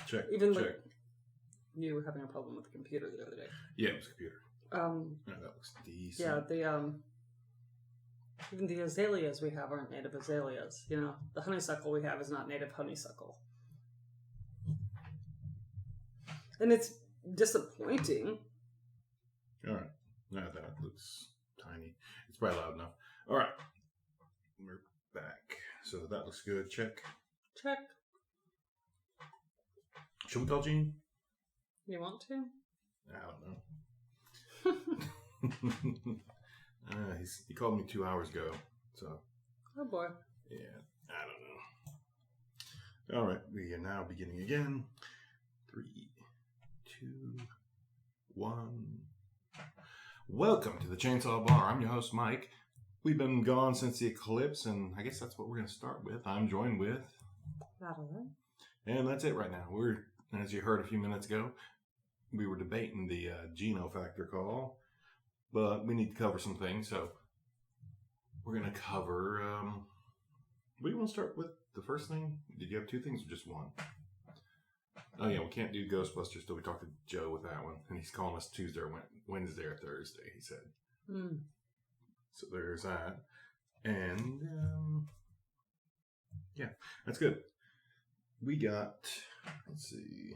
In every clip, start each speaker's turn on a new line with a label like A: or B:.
A: Check.
B: Even
A: check.
B: like you were having a problem with the computer the other day.
A: Yeah, it was a computer. Yeah, that looks decent.
B: Yeah, even the azaleas we have aren't native azaleas. You know, the honeysuckle we have is not native honeysuckle. And it's disappointing.
A: All right. Now that looks tiny. It's probably loud enough. All right. We're back. So that looks good. Check.
B: Check.
A: Should we call Gene?
B: You want to?
A: I don't know. He called me 2 hours ago. So.
B: Oh boy.
A: Yeah, I don't know. All right. We are now beginning again. 3, 2, 1. Welcome to the Chainsaw Bar. I'm your host, Mike. We've been gone since the eclipse, and I guess that's what we're going to start with. I'm joined with...
B: Madeline.
A: And that's it right now. As you heard a few minutes ago, we were debating the Geno Factor call, but we need to cover some things, so we're going to cover... what do you want to start with? The first thing? Did you have 2 things or just 1? Oh yeah, we can't do Ghostbusters till we talk to Joe with that one. And he's calling us Tuesday or Wednesday or Thursday, he said. So there's that. And, yeah, that's good. We got, let's see.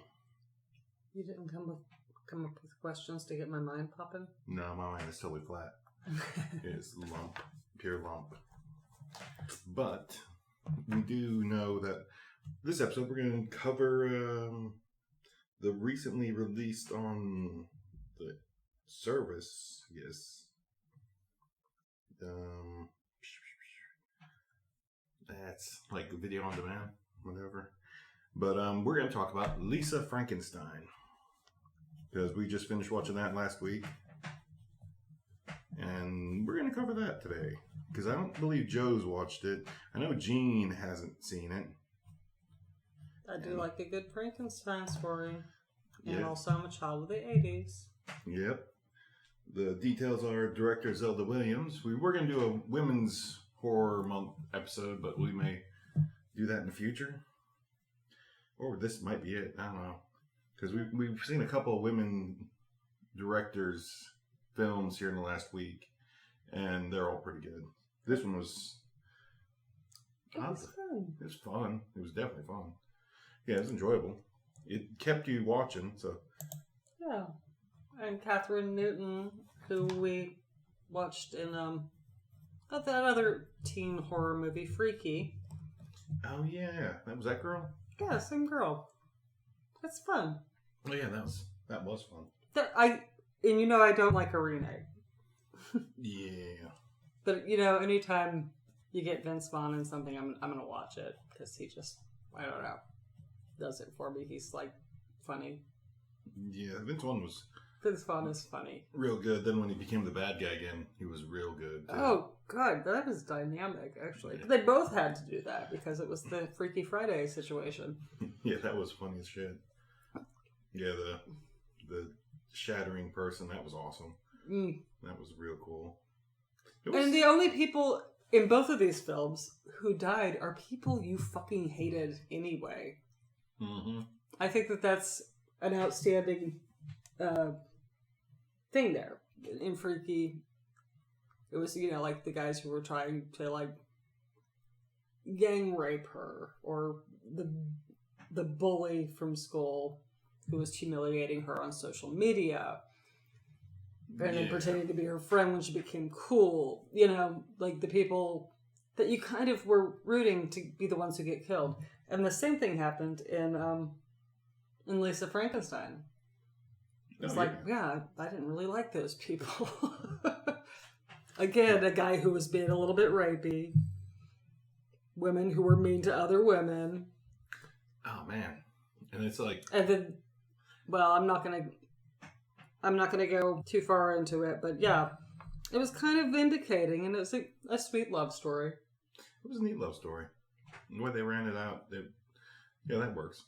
B: You didn't come up with questions to get my mind popping?
A: No, my mind is totally flat. It's lump, pure lump. But we do know that this episode, we're going to cover the recently released on the service, I guess. That's like video on demand, whatever. But we're going to talk about Lisa Frankenstein. Because we just finished watching that last week. And we're going to cover that today. Because I don't believe Joe's watched it. I know Gene hasn't seen it.
B: I do like a good Frankenstein story. And
A: Yep.
B: also I'm a child of the 80s.
A: Yep. The details are director Zelda Williams. We were going to do a Women's Horror Month episode, but we may do that in the future. Or this might be it. I don't know. Because we've seen a couple of women directors' films here in the last week, and they're all pretty good. This one was...
B: It was fun.
A: It was fun. It was definitely fun. Yeah, it was enjoyable. It kept you watching, so...
B: Yeah. And Catherine Newton, who we watched in that other teen horror movie, Freaky.
A: Oh, yeah. That was that girl?
B: Yeah, same girl. It's fun.
A: Oh, yeah, that was fun.
B: And you know I don't like a remake.
A: Yeah.
B: But, you know, anytime you get Vince Vaughn in something, I'm going to watch it. Because he just, I don't know, does it for me. He's, like, funny.
A: Yeah, Vince Vaughn was...
B: Vince Vaughn is funny.
A: Real good. Then when he became the bad guy again, he was real good, too.
B: Oh, God, that was dynamic, actually.
A: Yeah.
B: But they both had to do that because it was the Freaky Friday situation.
A: Yeah, that was funny as shit. Yeah, the shattering person, that was awesome. That was real cool.
B: And the only people in both of these films who died are people you fucking hated anyway.
A: Mm-hmm.
B: I think that's an outstanding thing there. In Freaky, it was, you know, like the guys who were trying to, like, gang rape her, or the bully from school who was humiliating her on social media. And then pretending to be her friend when she became cool. You know, like the people that you kind of were rooting to be the ones who get killed. And the same thing happened in Lisa Frankenstein. It's I didn't really like those people. Again, a guy who was being a little bit rapey. Women who were mean to other women.
A: Oh, man. And it's like...
B: And then, well, I'm not gonna go too far into it, but yeah, it was kind of vindicating, and it was a sweet love story.
A: It was a neat love story. The way they ran it out, yeah, that works.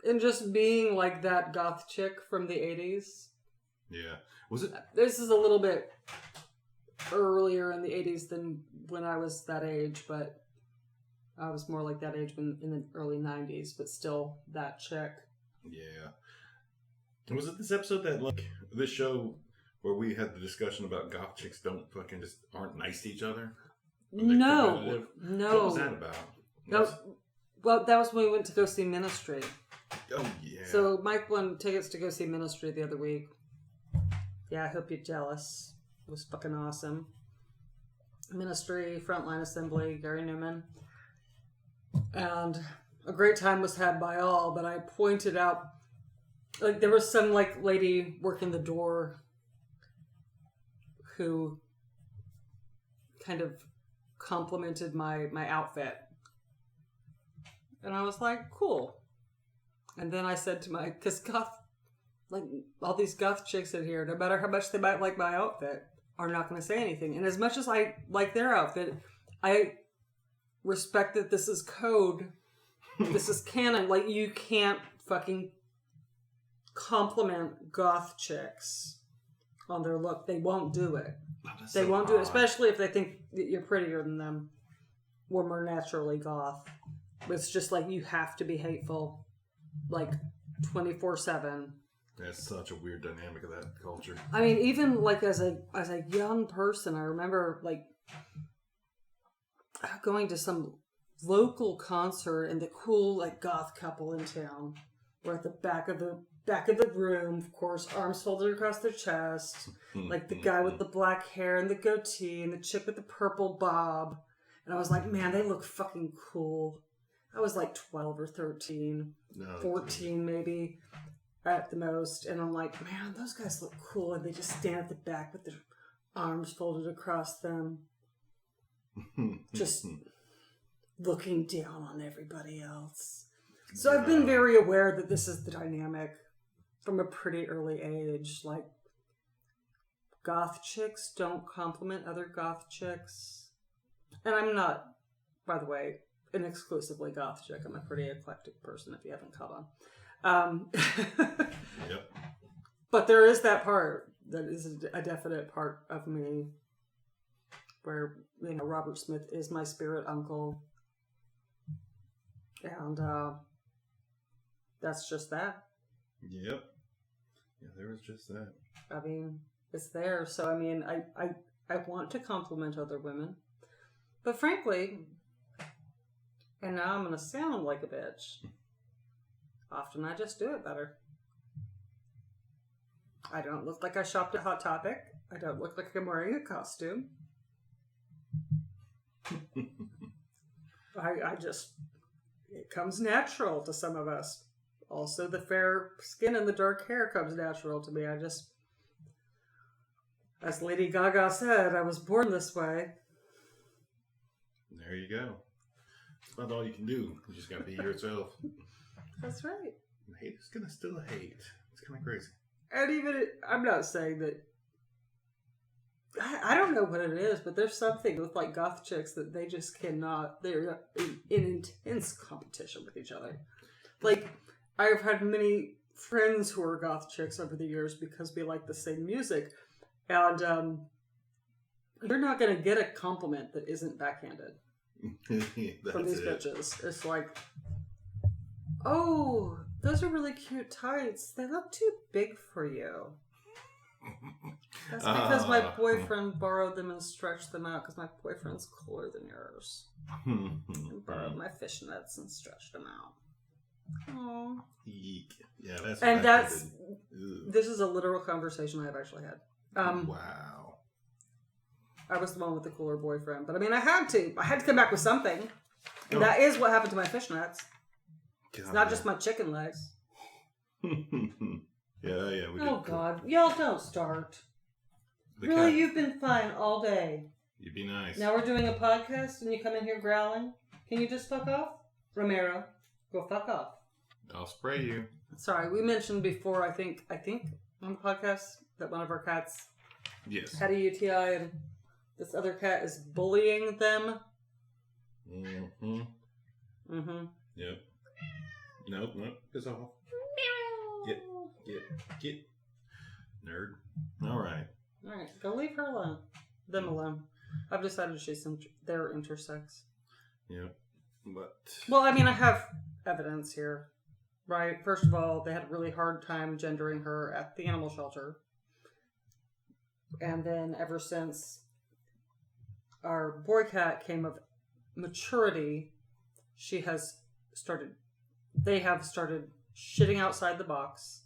B: And just being like that goth chick from the 80s.
A: Yeah. Was it?
B: This is a little bit earlier in the 80s than when I was that age, but I was more like that age in the early 90s, but still that chick.
A: Yeah. Was it this episode that, like, this show where we had the discussion about goth chicks aren't nice to each other?
B: No.
A: What was that about?
B: Well, that was when we went to go see Ministry.
A: Oh, yeah.
B: So Mike won tickets to go see Ministry the other week. Yeah, I hope you're jealous. It was fucking awesome. Ministry, Frontline Assembly, Gary Newman. And a great time was had by all, but I pointed out, like, there was some, like, lady working the door who kind of complimented my outfit. And I was like, cool. And then I said to because all these goth chicks in here, no matter how much they might like my outfit, are not going to say anything. And as much as I like their outfit, I respect that this is code. This is canon. Like, you can't fucking compliment goth chicks on their look. They won't do it. They won't do it, especially if they think that you're prettier than them or more naturally goth. It's just like, you have to be hateful, like, 24/7.
A: That's such a weird dynamic of that culture.
B: I mean, even like as a young person, I remember like going to some local concert, and the cool like goth couple in town were at the back of the room, of course, arms folded across their chest, like the guy with the black hair and the goatee, and the chick with the purple bob. And I was like, man, they look fucking cool. I was like 12 or 13, 14 maybe at the most. And I'm like, man, those guys look cool. And they just stand at the back with their arms folded across them. Just looking down on everybody else. So I've been very aware that this is the dynamic from a pretty early age. Like, goth chicks don't compliment other goth chicks. And I'm not, by the way, an exclusively goth chick. I'm a pretty eclectic person, if you haven't caught on.
A: Yep.
B: But there is that part that is a definite part of me where, you know, Robert Smith is my spirit uncle. And that's just that.
A: Yep. Yeah, there was just that.
B: I mean, it's there. So, I mean, I want to compliment other women. But frankly, and now I'm going to sound like a bitch, often I just do it better. I don't look like I shopped at Hot Topic. I don't look like I'm wearing a costume. I just, it comes natural to some of us. Also, the fair skin and the dark hair comes natural to me. I just, as Lady Gaga said, I was born this way.
A: There you go. It's not all you can do. You just gotta be yourself.
B: That's right.
A: Hate is gonna still hate. It's kind of crazy.
B: And even, I'm not saying that, I don't know what it is, but there's something with like goth chicks that they just cannot, they're in intense competition with each other. Like, I've had many friends who are goth chicks over the years because we like the same music. And you're not going to get a compliment that isn't backhanded from these bitches. It's like, oh, those are really cute tights. They look too big for you. That's because my boyfriend borrowed them and stretched them out because my boyfriend's cooler than yours. And borrowed my fishnets and stretched them out. Oh.
A: Yeah,
B: this is a literal conversation I've actually had.
A: Wow.
B: I was the one with the cooler boyfriend, but I mean, I had to come back with something, and that is what happened to my fishnets. It's not just my chicken legs.
A: Yeah.
B: God, y'all don't start. Really, you've been fine all day.
A: You'd be nice.
B: Now we're doing a podcast, and you come in here growling. Can you just fuck off, Romero? Go fuck off.
A: I'll spray you.
B: Sorry, we mentioned before, I think on the podcast that one of our cats had a UTI and this other cat is bullying them.
A: Mm-hmm.
B: Mm-hmm.
A: Yep. Nope. Piss off. Get. Nerd. All right,
B: go leave her alone. Them alone. I've decided they're intersex.
A: Yep. But
B: Well, I mean, I have evidence here, right? First of all, they had a really hard time gendering her at the animal shelter. And then ever since our boy cat came of maturity, they have started shitting outside the box,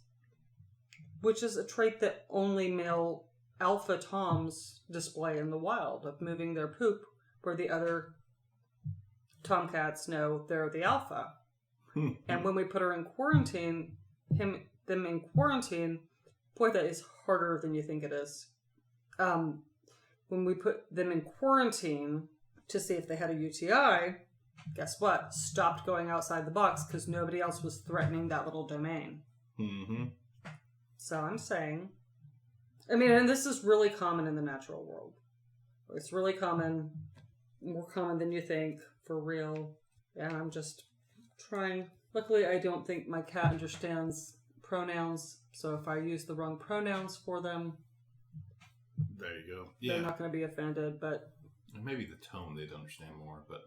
B: which is a trait that only male alpha toms display in the wild, of moving their poop where the other tomcats know they're the alpha. And when we put her in quarantine, them in quarantine, boy, that is harder than you think it is. When we put them in quarantine to see if they had a UTI, guess what? Stopped going outside the box because nobody else was threatening that little domain.
A: Mm-hmm.
B: So I'm saying, I mean, and this is really common in the natural world. It's really common, more common than you think, for real. And I'm just trying. Luckily, I don't think my cat understands pronouns. So if I use the wrong pronouns for them,
A: there you go.
B: they're not going to be offended. But
A: and maybe the tone they'd understand more. But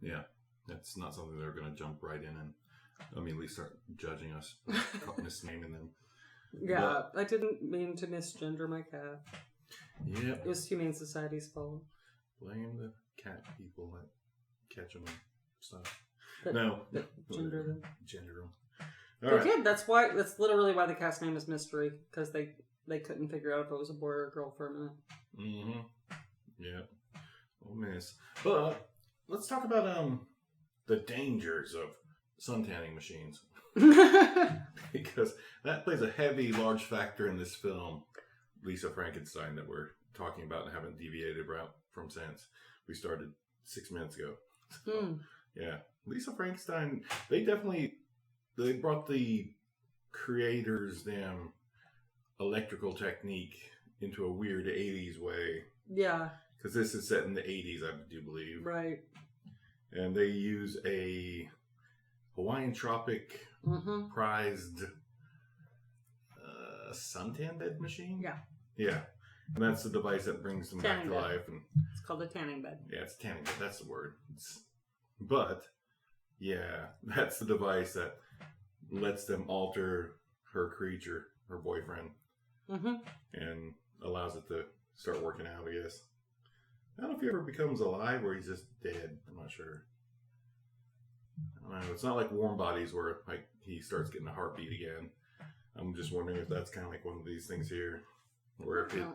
A: yeah, that's not something they're going to jump right in and immediately start judging us, misnaming them.
B: Yeah, but I didn't mean to misgender my cat.
A: Yeah.
B: It was Humane Society's fault.
A: Blame the cat people that catch them and stuff.
B: That gender them.
A: Gender them.
B: They did. That's literally why the cat's name is Mystery, because they couldn't figure out if it was a boy or a girl for a minute.
A: Mm-hmm. Yeah. Oh, miss. But let's talk about the dangers of sun tanning machines. Because that plays a large factor in this film, Lisa Frankenstein, that we're talking about and haven't deviated from since we started 6 minutes ago. So, yeah, Lisa Frankenstein, they brought the creators' damn electrical technique into a weird 80s way. Yeah. Because this is set in the 80s, I do believe. Right. And they use a Hawaiian Tropic prized suntan bed machine? Yeah. Yeah. And that's the device that brings them back to life. And
B: it's called a tanning bed.
A: Yeah, it's a tanning bed. That's the word. But, yeah, that's the device that lets them alter her creature, her boyfriend, and allows it to start working out, I guess. I don't know if he ever becomes alive or he's just dead. I'm not sure. I don't know. It's not like Warm Bodies where he starts getting a heartbeat again. I'm just wondering if that's kind of like one of these things here, where if it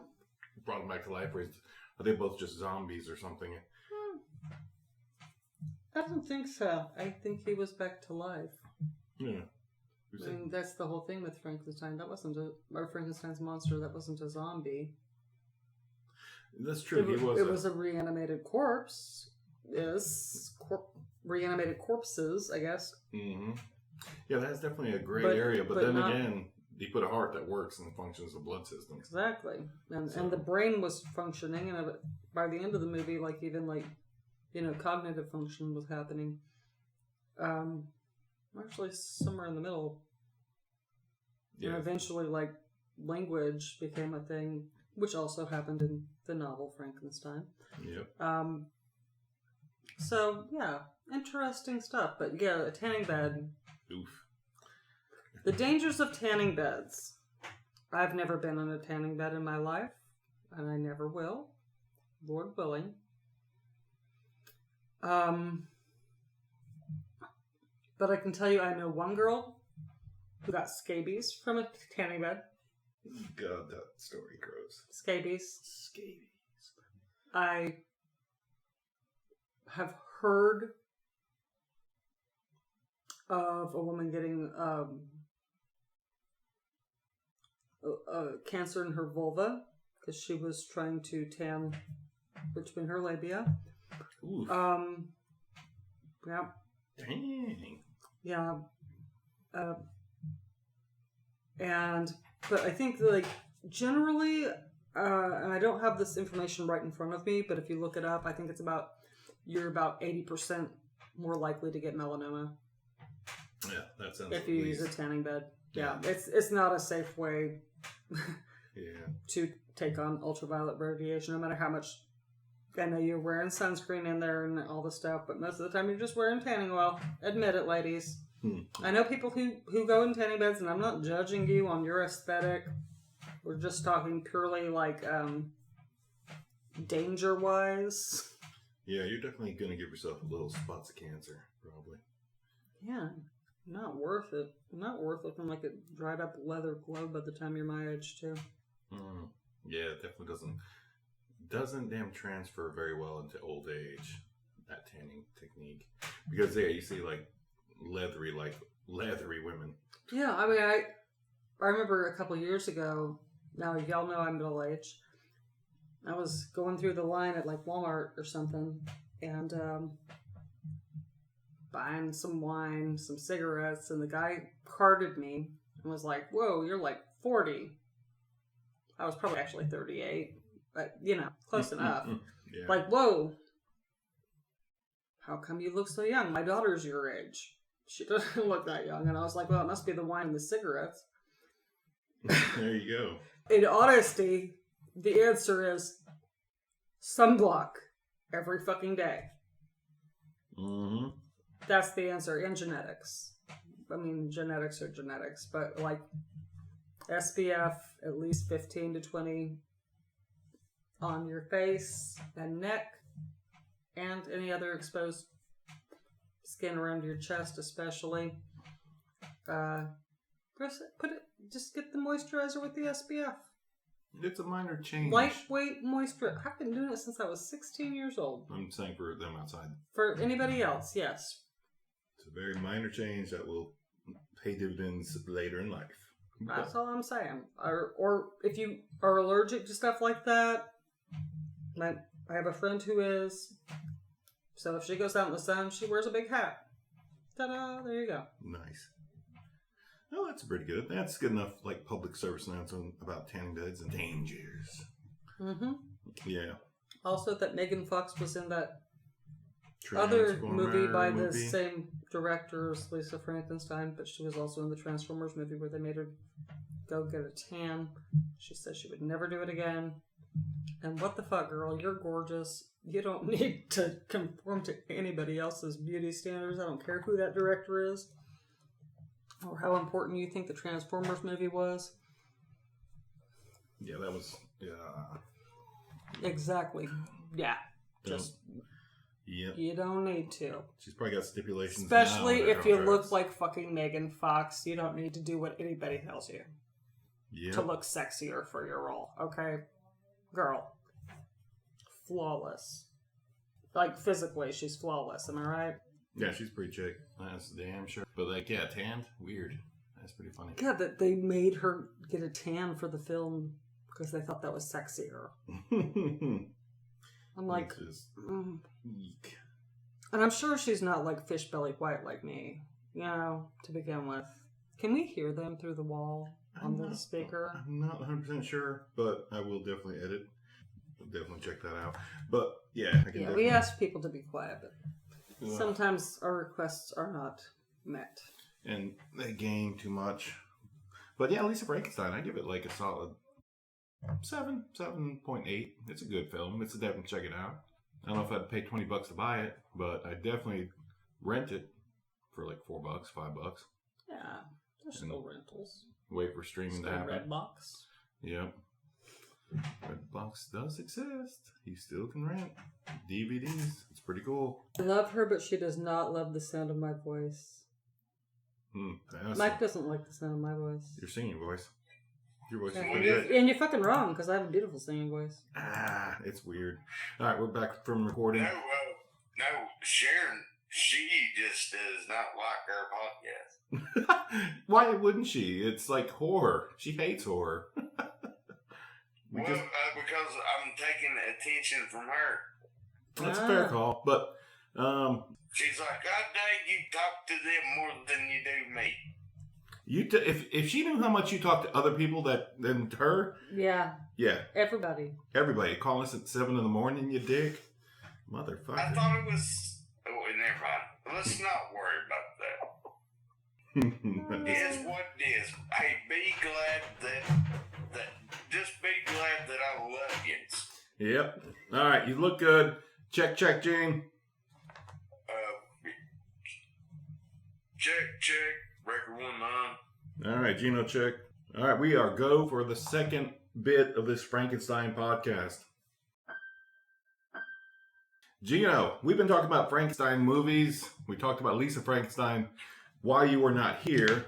A: brought him back to life, or are they both just zombies or something?
B: I don't think so. I think he was back to life.
A: Yeah.
B: I mean, that's the whole thing with Frankenstein. Or Frankenstein's monster. That wasn't a zombie.
A: That's true.
B: It was a reanimated corpse. Yes. Reanimated corpses, I guess.
A: Mm-hmm. Yeah, that's definitely a gray area. But then again, he put a heart that works and functions as a blood system.
B: Exactly. And the brain was functioning. And by the end of the movie, cognitive function was happening. Actually, somewhere in the middle. Yeah. And eventually, language became a thing, which also happened in the novel Frankenstein. Yep. So, yeah, interesting stuff. But, yeah, a tanning bed. Oof. The dangers of tanning beds. I've never been in a tanning bed in my life, and I never will. Lord willing. But I can tell you I know one girl who got scabies from a tanning bed.
A: God, that story gross.
B: Scabies. I have heard of a woman getting cancer in her vulva because she was trying to tan between her labia. Ooh. Yeah.
A: Dang.
B: Yeah. But I think generally, and I don't have this information right in front of me, but if you look it up, I think you're about 80% more likely to get melanoma.
A: Yeah, that sounds.
B: If you use a tanning bed, yeah, it's not a safe way.
A: Yeah.
B: To take on ultraviolet radiation, no matter how much I know you're wearing sunscreen in there and all the stuff, but most of the time you're just wearing tanning oil. Admit it, ladies. I know people who go in tanning beds, and I'm not judging you on your aesthetic. We're just talking purely like danger-wise.
A: Yeah, you're definitely going to give yourself a little spots of cancer, probably.
B: Yeah, not worth it. Not worth looking like a dried up leather glove by the time you're my age, too.
A: Yeah, it definitely doesn't damn transfer very well into old age, that tanning technique. Because, yeah, you see, like, leathery women.
B: Yeah, I mean, I remember a couple years ago, now y'all know I'm middle aged, I was going through the line at, like, Walmart or something, and buying some wine, some cigarettes, and the guy carded me and was like, whoa, you're like 40. I was probably actually 38, but, close enough.
A: Yeah.
B: Like, whoa, how come you look so young? My daughter's your age. She doesn't look that young. And I was like, well, it must be the wine and the cigarettes.
A: There you go.
B: In honesty, the answer is sunblock every fucking day.
A: Mm-hmm.
B: That's the answer. And genetics. I mean, genetics are genetics, but like SPF, at least 15 to 20 on your face and neck and any other exposed skin around your chest, especially. Just get the moisturizer with the SPF.
A: It's a minor change.
B: Lightweight moisturizer. I've been doing it since I was 16 years old.
A: I'm saying for them outside.
B: For anybody else, yes.
A: It's a very minor change that will pay dividends later in life.
B: That's all I'm saying. Or if you are allergic to stuff like that, I have a friend who is. So if she goes out in the sun, she wears a big hat. Ta-da! There you go.
A: Nice. Oh, that's pretty good. That's good enough, like, public service announcement about tanning beds and dangers.
B: Mm-hmm.
A: Yeah.
B: Also, that Megan Fox was in that other movie by the same director as Lisa Frankenstein, but she was also in the Transformers movie where they made her go get a tan. She said she would never do it again. And what the fuck, girl? You're gorgeous. You don't need to conform to anybody else's beauty standards. I don't care who that director is or how important you think the Transformers movie was.
A: Yeah, that was... Yeah.
B: Exactly. Yeah. Just...
A: Yep.
B: You don't need to.
A: She's probably got stipulations.
B: Especially if you look like fucking Megan Fox. You don't need to do what anybody tells you to look sexier for your role. Okay? Girl. Flawless. Like, physically, she's flawless. Am I right?
A: Yeah, she's pretty chick. That's damn sure. But, like, yeah, tanned? Weird. That's pretty funny.
B: Yeah, that they made her get a tan for the film because they thought that was sexier. I'm like... Eek. And I'm sure she's not, like, fish belly white like me, to begin with. Can we hear them through the wall on the speaker?
A: I'm not 100% sure, but I will definitely edit. We'll definitely check that out. But, yeah.
B: We ask people to be quiet, but sometimes our requests are not met.
A: And they gain too much. But, yeah, Lisa Frankenstein, I give it, like, a solid 7.8. It's a good film. It's definitely check it out. I don't know if I'd pay $20 to buy it, but I'd definitely rent it for like $4, $5.
B: Yeah, there's still rentals.
A: Wait for streaming to happen.
B: Redbox.
A: Yep. Redbox does exist. You still can rent DVDs. It's pretty cool.
B: I love her, but she does not love the sound of my voice. Mike doesn't like the sound of my voice.
A: Your singing voice. Your voice is pretty good.
B: And you're fucking wrong, because I have a beautiful singing voice.
A: It's weird. All right, we're back from recording.
C: No, Sharon, she just does not like our podcast.
A: Why wouldn't she? It's like horror. She hates horror.
C: Because I'm taking attention from her.
A: That's a fair call, but...
C: She's like, God dang, you talk to them more than you do me.
A: If she knew how much you talk to other people than her, yeah,
B: everybody
A: calling us at 7 a.m, you dick, motherfucker.
C: I thought it was. Oh, never mind. Let's not worry about that. It is what it is. Hey, be glad that I love you.
A: Yep. All right, you look good. Check, Gene.
C: Check. Record 19.
A: All right, Gino, check. All right, we are go for the second bit of this Frankenstein podcast. Gino, we've been talking about Frankenstein movies. We talked about Lisa Frankenstein while you were not here.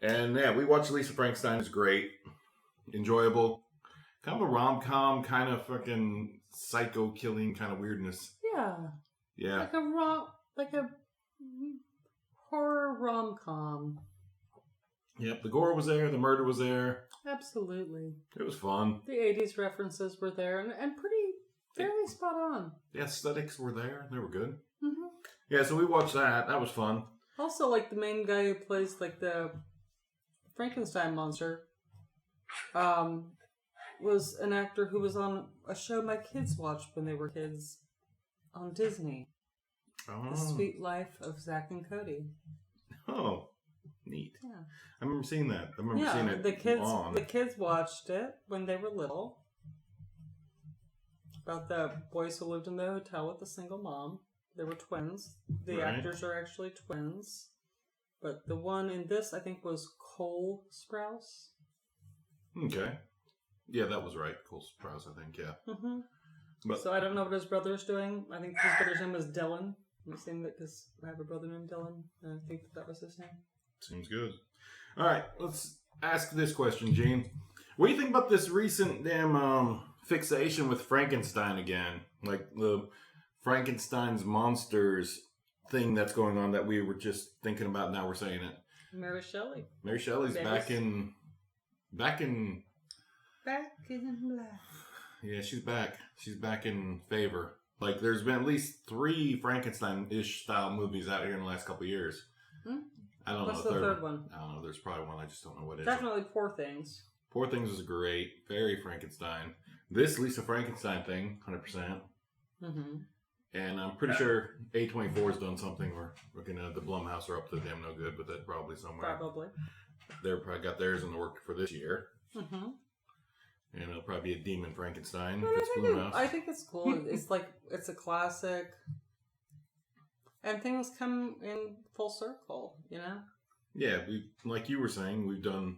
A: And yeah, we watched Lisa Frankenstein. It's great. Enjoyable. Kind of a rom-com, kind of fucking psycho-killing kind of weirdness.
B: Yeah.
A: Yeah.
B: Like a horror rom-com.
A: Yep, the gore was there, the murder was there.
B: Absolutely.
A: It was fun.
B: The 80s references were there and fairly spot on.
A: The aesthetics were there. They were good.
B: Mm-hmm.
A: Yeah, so we watched that. That was fun.
B: Also, like, the main guy who plays, like, the Frankenstein monster was an actor who was on a show my kids watched when they were kids on Disney.
A: Oh.
B: The Sweet Life of Zack and Cody.
A: Oh, neat.
B: Yeah.
A: I remember seeing that. I remember seeing it
B: the kids watched it when they were little. About the boys who lived in the hotel with a single mom. They were twins. The actors are actually twins. But the one in this, I think, was Cole Sprouse.
A: Okay. Yeah, that was right. Cole Sprouse, I think, yeah.
B: Mm-hmm.
A: But,
B: so I don't know what his brother's doing. I think his brother's name was Dylan. I'm saying that because I have a brother named Dylan. And I think that was his name.
A: Seems good. All right, let's ask this question, Gene. What do you think about this recent damn fixation with Frankenstein again? Like the Frankenstein's monsters thing that's going on that we were just thinking about. Now we're saying it.
B: Mary Shelley.
A: Mary Shelley's back in
B: black.
A: Yeah, she's back. She's back in favor. Like, there's been at least 3 Frankenstein-ish style movies out here in the last couple of years.
B: Hmm?
A: I don't
B: What's
A: know.
B: the third one?
A: I don't know. There's probably one. I just don't know what it is.
B: Definitely Poor Things.
A: Poor Things was great. Very Frankenstein. This Lisa Frankenstein thing, 100%.
B: Mm-hmm.
A: And I'm pretty sure A24 has done something where the Blumhouse are up to damn no good with it, probably somewhere.
B: Probably.
A: They're probably got theirs in the work for this year.
B: Mm-hmm.
A: And it'll probably be a Demon Frankenstein
B: But
A: if it's Blumhouse.
B: I think it's cool. It's like, it's a classic. And things come in full circle, you know?
A: Yeah, we like you were saying, we've done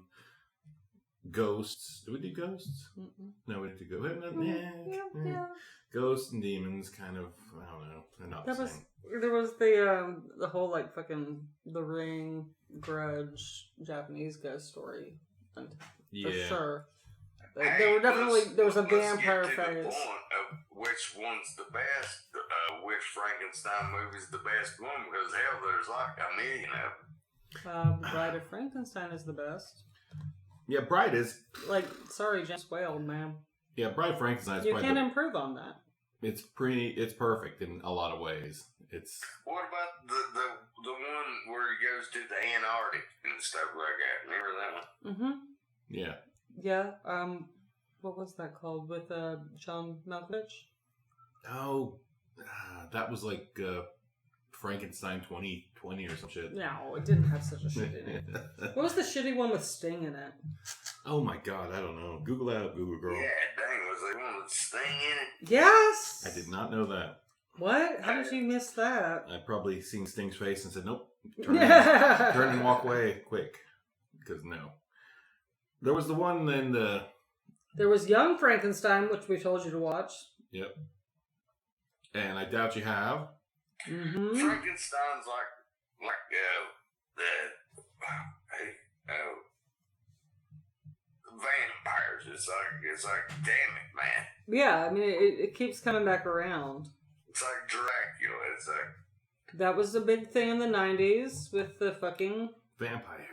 A: ghosts. Did we do ghosts?
B: Mm-mm.
A: No, we didn't do ghosts.
B: Yeah.
A: Ghosts and demons, kind of. I don't know. They're not the same.
B: There was the whole like fucking The Ring, Grudge, Japanese ghost story, and for sure. There were definitely there was a vampire
C: phase. The
B: phase.
C: point of which one's the best? Which Frankenstein movie's the best one? Because hell, there's like a million of them.
B: Bride of Frankenstein is the best.
A: Yeah, Bride is.
B: Like, sorry, James Whale, man.
A: Yeah, Bride of Frankenstein is
B: You can't improve on that.
A: It's perfect in a lot of ways. It's.
C: What about the one where he goes to the Antarctic and stuff like that? Remember that one?
B: Mm-hmm.
A: Yeah.
B: Yeah. What was that called with John Malkovich?
A: Oh, that was like Frankenstein 2020 or some shit.
B: No, it didn't have such a shit in it. What was the shitty one with Sting in it?
A: Oh my god, I don't know. Google that up, Google girl.
C: Yeah, dang, was there one with Sting in it?
B: Yes!
A: I did not know that.
B: What? How did you miss that?
A: I probably seen Sting's face and said, nope, turn and walk away quick. Because no. There was the one in the...
B: There was Young Frankenstein, which we told you to watch.
A: Yep. And I doubt you have.
B: Mm-hmm.
C: Frankenstein's like vampires. It's like, damn it, man.
B: Yeah, I mean, it keeps coming back around.
C: It's like Dracula. It's like...
B: That was the big thing in the 90s with the fucking...
A: Vampires.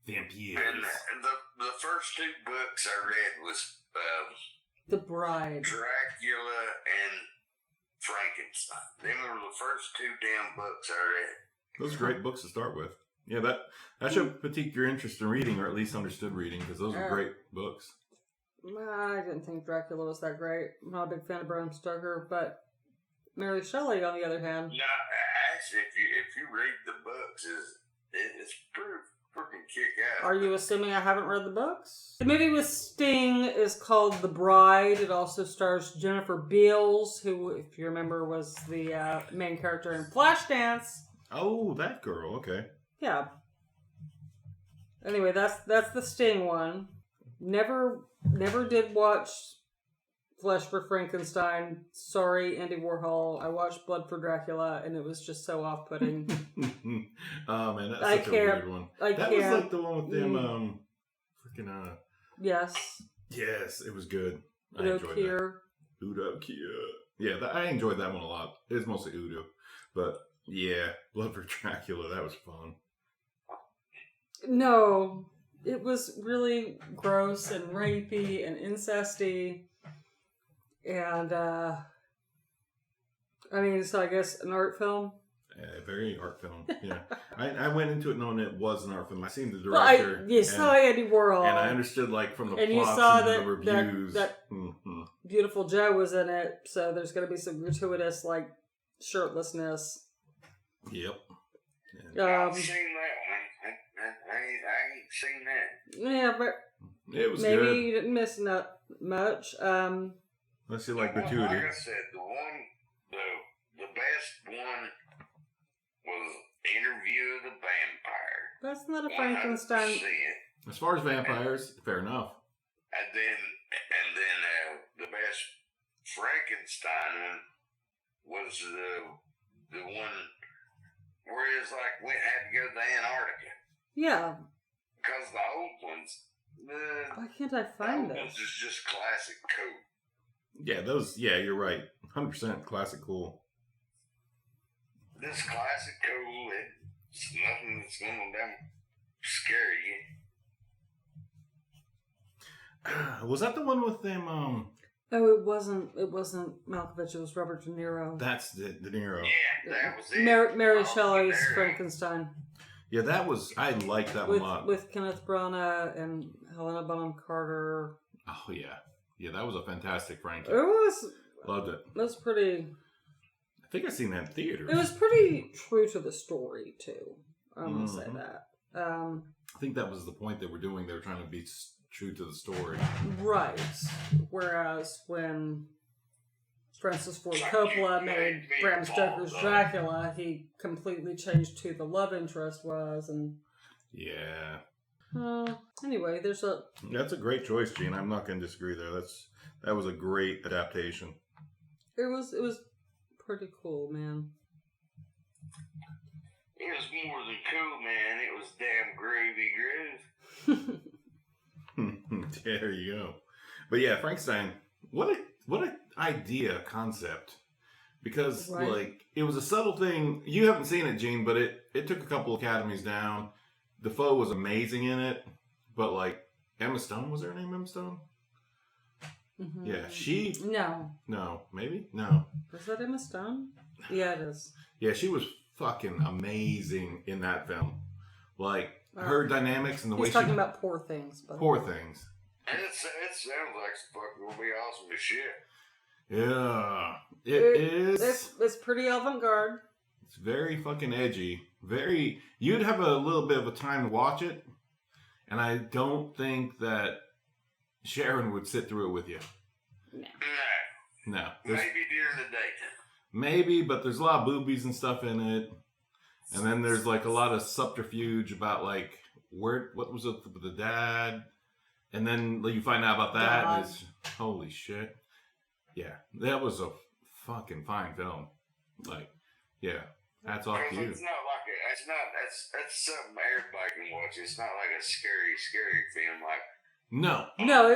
C: And the first 2 books I read was...
B: The Bride.
C: Dracula and Frankenstein. Them were the first 2 damn books I read.
A: Those are great books to start with. Yeah, that should pique your interest in reading, or at least understood reading, because those are great books.
B: I didn't think Dracula was that great. I'm not a big fan of Bram Stoker, but Mary Shelley, on the other hand...
C: No, actually, if you read the books, it's pretty freaking kick ass.
B: Are you assuming I haven't read the books? The movie with Sting is called The Bride. It also stars Jennifer Beals, who, if you remember, was the main character in Flashdance.
A: Oh, that girl. Okay.
B: Yeah. Anyway, that's the Sting one. Never did watch Flesh for Frankenstein. Sorry, Andy Warhol. I watched Blood for Dracula, and it was just so off-putting.
A: Oh man, that's such a weird one. That was like the one with them. Freaking Yes, it was good. I enjoyed that. Udo Kier. Yeah, I enjoyed that one a lot. It was mostly Udo, but yeah, Blood for Dracula. That was fun.
B: No, it was really gross and rapey and incesty. And, I mean, so I guess an art film?
A: Very art film, yeah. I went into it knowing it was an art film. I seen the director.
B: Well, you saw Andy Warhol.
A: And I understood, like, from the
B: and
A: plots
B: you saw
A: and the reviews.
B: That Beautiful Joe was in it, so there's going to be some gratuitous, like, shirtlessness.
A: Yep.
C: I've seen that one. I ain't seen that.
B: Yeah, but
A: it was
B: maybe
A: good.
B: You didn't miss much.
A: Unless you like gratuity.
C: Like I said, the best one was Interview of the Vampire.
B: That's not a Frankenstein.
C: 100%.
A: As far as vampires, fair enough.
C: And then the best Frankenstein one was the one where it's like we had to go to Antarctica.
B: Yeah.
C: Because the old ones,
B: why can't I find
C: those
B: this?
C: ones is just classic cool.
A: Yeah, yeah, you're right. 100% classic cool.
C: This classic cool, it's nothing that's going to scare you.
A: Was that the one with them?
B: Oh, it wasn't Malkovich. It was Robert De Niro.
A: That's De Niro.
C: Yeah, that was it.
B: Mary Shelley's Frankenstein.
A: Yeah, I liked that one a lot.
B: With Kenneth Branagh and Helena Bonham Carter.
A: Oh yeah, yeah, that was a fantastic Frankie.
B: It was.
A: Loved it.
B: It was pretty.
A: I think I seen that in theaters.
B: It was pretty true to the story too. I'm gonna say that.
A: I think that was the point they were doing. They were trying to be true to the story.
B: Right. Whereas when Francis Ford Coppola made Bram Stoker's Dracula, he completely changed who the love interest was, and
A: yeah.
B: Anyway,
A: That's a great choice, Gene. I'm not going to disagree there. That was a great adaptation.
B: It was pretty cool, man.
C: It was more than cool, man. It was damn gravy groove.
A: There you go. But yeah, Frankenstein. What a idea, concept. Because like it was a subtle thing. You haven't seen it, Gene, but it took a couple Academies down. Defoe was amazing in it, but like Emma Stone, was her name Emma Stone? Mm-hmm. Yeah, No, maybe? No.
B: Is that Emma Stone? Yeah, it is.
A: Yeah, she was fucking amazing in that film. Like, her dynamics and the way
B: she's talking about Poor Things.
A: Poor Things.
C: And it sounds like it's fucking gonna be awesome as shit.
A: Yeah. It is.
B: It's pretty avant-garde.
A: It's very fucking edgy. You'd have a little bit of a time to watch it, and I don't think that Sharon would sit through it with you. No.
C: Maybe during the daytime.
A: Maybe, but there's a lot of boobies and stuff in it. And then there's like a lot of subterfuge about like what was it with the dad? And then you find out about that and it's holy shit. Yeah. That was a fucking fine film. Like, yeah. Hats off to you.
C: It's not like that's something everybody can watch. It's not like a scary film like
A: No,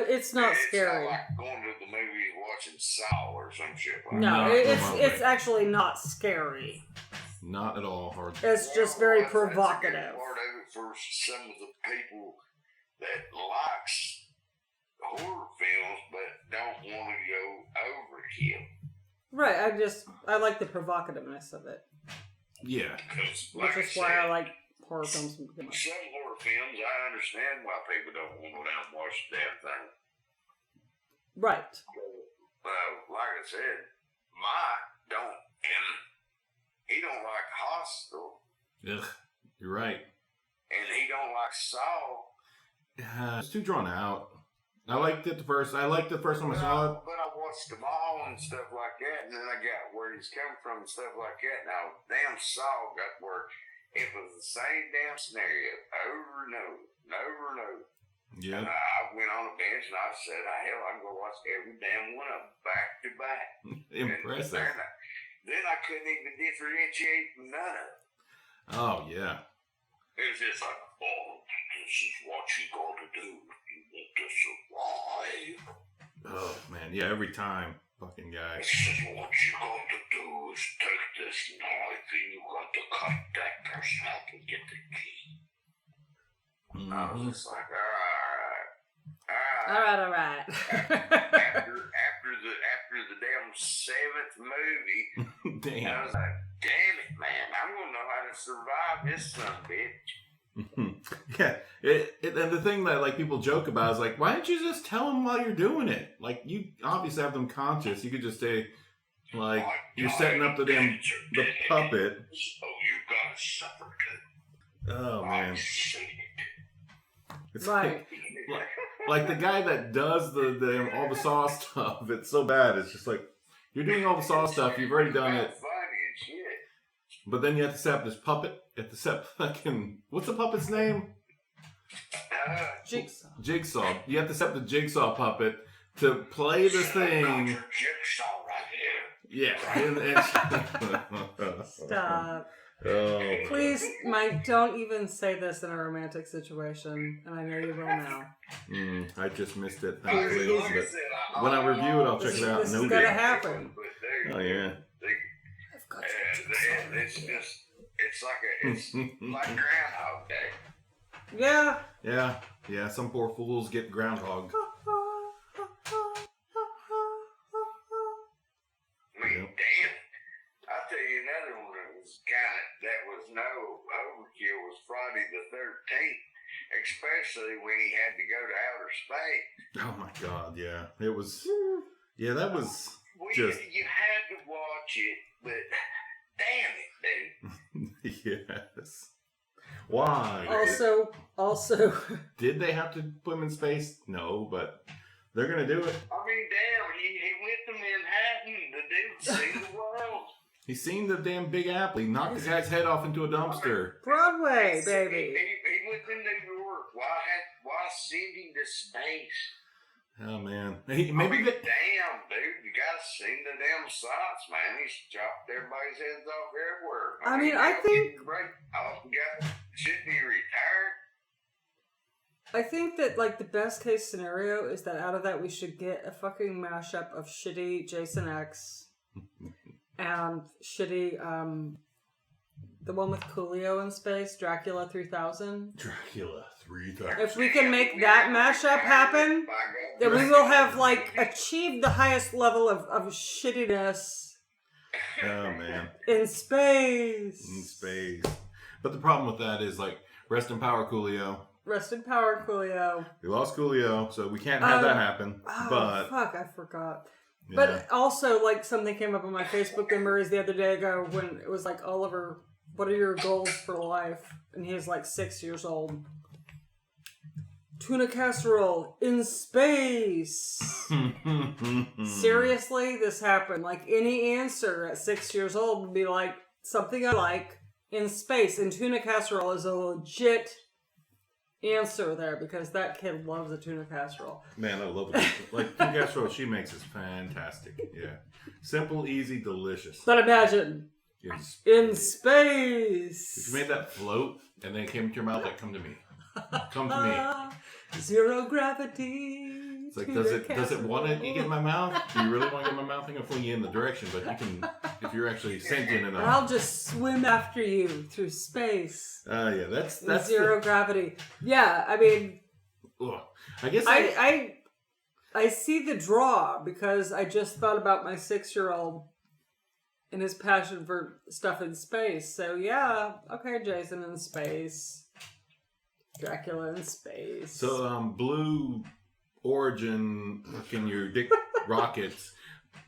B: it's not scary.
C: It's not like going to the movies watching Saw or some shit like
B: that. No, it's actually not scary.
A: Not at all hard.
B: It's just very provocative.
C: That's a good part of it for some of the people that likes horror films but don't want to go overkill.
B: Right, I like the provocativeness of it.
A: Yeah.
B: Which is why I like horror films.
C: Some horror films, I understand why people don't want to go down and watch the damn thing.
B: Right.
C: Like I said, Mike don't, and he don't like Hostel.
A: Ugh, you're right.
C: and he don't like Saw.
A: It's too drawn out. I liked it the first time I saw it.
C: But I watched them all and stuff like that, and then I got where he's coming from and stuff like that. Now, damn Saw got where it was the same damn scenario over and over.
A: Yeah.
C: And I went on a bench and I said, hell, I can go watch every damn one of them back to back.
A: Impressive.
C: Then I couldn't even differentiate from none of it.
A: Oh, yeah.
C: It was just like, oh, this is what you got to do if you want to survive.
A: Oh, man. Yeah, every time. Fucking guy.
C: This is what you got to do is take this knife and you got to cut that person up and get the key.
A: Mm-hmm.
C: I was just like, all right.
B: All right.
C: After the damn 7th movie,
A: Damn.
C: I was like, damn it, man, I'm gonna know how to survive this son of a bitch.
A: Yeah, and the thing that like people joke about is like, why don't you just tell them while you're doing it? Like, you obviously have them conscious. You could just say, like, you're setting up the puppet.
C: So you gotta suffer too.
A: Oh man,
C: I've seen it.
A: it's
B: Right.
A: like the guy that does the all the Saw stuff. It's so bad. It's just like, you're doing all the Saw stuff. You've already done it.
C: Funny and shit.
A: But then you have to set up this puppet. You have to set fucking, what's the puppet's name? Jigsaw. You have to set up the Jigsaw puppet to play this thing.
C: Jigsaw right here.
A: Yeah.
B: Stop.
A: Oh.
B: Please, Mike, don't even say this in a romantic situation, and I know you will now.
A: I just missed it.
C: Like I
A: Thankfully,
C: said,
A: but when I review it, I'll check it out.
B: This
A: No
B: is gonna
A: big.
B: happen.
A: Oh yeah.
B: I've got
C: And it's just, it's like Groundhog Day.
B: Yeah.
A: Yeah. Some poor fools get groundhog.
C: I mean, damn. I'll tell you another one that was no overkill was Friday the 13th, especially when he had to go to outer space.
A: Oh my God. Yeah. It was. Yeah, that was just.
C: You had to watch it, but damn it, dude.
A: Yes. Why?
B: Also.
A: Did they have to put him in space? No, but they're gonna do it.
C: I mean, damn, he went to Manhattan. The dude seen the world.
A: He seen the damn Big Apple. He knocked the guy's head off into a dumpster.
B: Broadway, baby.
C: He went to New York. Why send him to space?
A: Oh man,
C: Damn, dude, you gotta seen the damn sights, man. He's chopped everybody's heads off everywhere.
B: I mean, I think
C: should be retired.
B: I think that like the best case scenario is that out of that we should get a fucking mashup of shitty Jason X and shitty the one with Coolio in space, Dracula 3000.
A: Dracula 3000.
B: If we can make that mashup happen, then we will have like achieved the highest level of shittiness.
A: Oh man.
B: In space.
A: In space. But the problem with that is like, rest in power, Coolio.
B: Rest in power, Coolio.
A: We lost Coolio, so we can't have that happen.
B: Oh,
A: but
B: fuck, I forgot.
A: yeah.
B: But also, like, something came up on my Facebook memories the other day ago when it was like, Oliver, what are your goals for life? And he was like 6 years old. Tuna casserole in space. Seriously, this happened. Like, any answer at 6 years old would be like, something I like in space. And tuna casserole is a legit answer there because that kid loves a tuna casserole.
A: Man, I love it. Like, tuna casserole she makes is fantastic. Yeah. Simple, easy, delicious.
B: But imagine, in space.
A: If you made that float and then it came to your mouth, like, come to me. Come to me.
B: Zero gravity.
A: It's like, does it want to get in my mouth? Do you really want to get in my mouth? I'm going to fling you in the direction, but you can, if you're actually sentient enough.
B: I'll just swim after you through space.
A: Yeah, that's
B: zero gravity. Yeah, I mean,
A: ugh. I guess
B: I see the draw because I just thought about my 6-year-old and his passion for stuff in space. So yeah, okay, Jason in space, Dracula in space.
A: So Blue Origin, fucking your dick rockets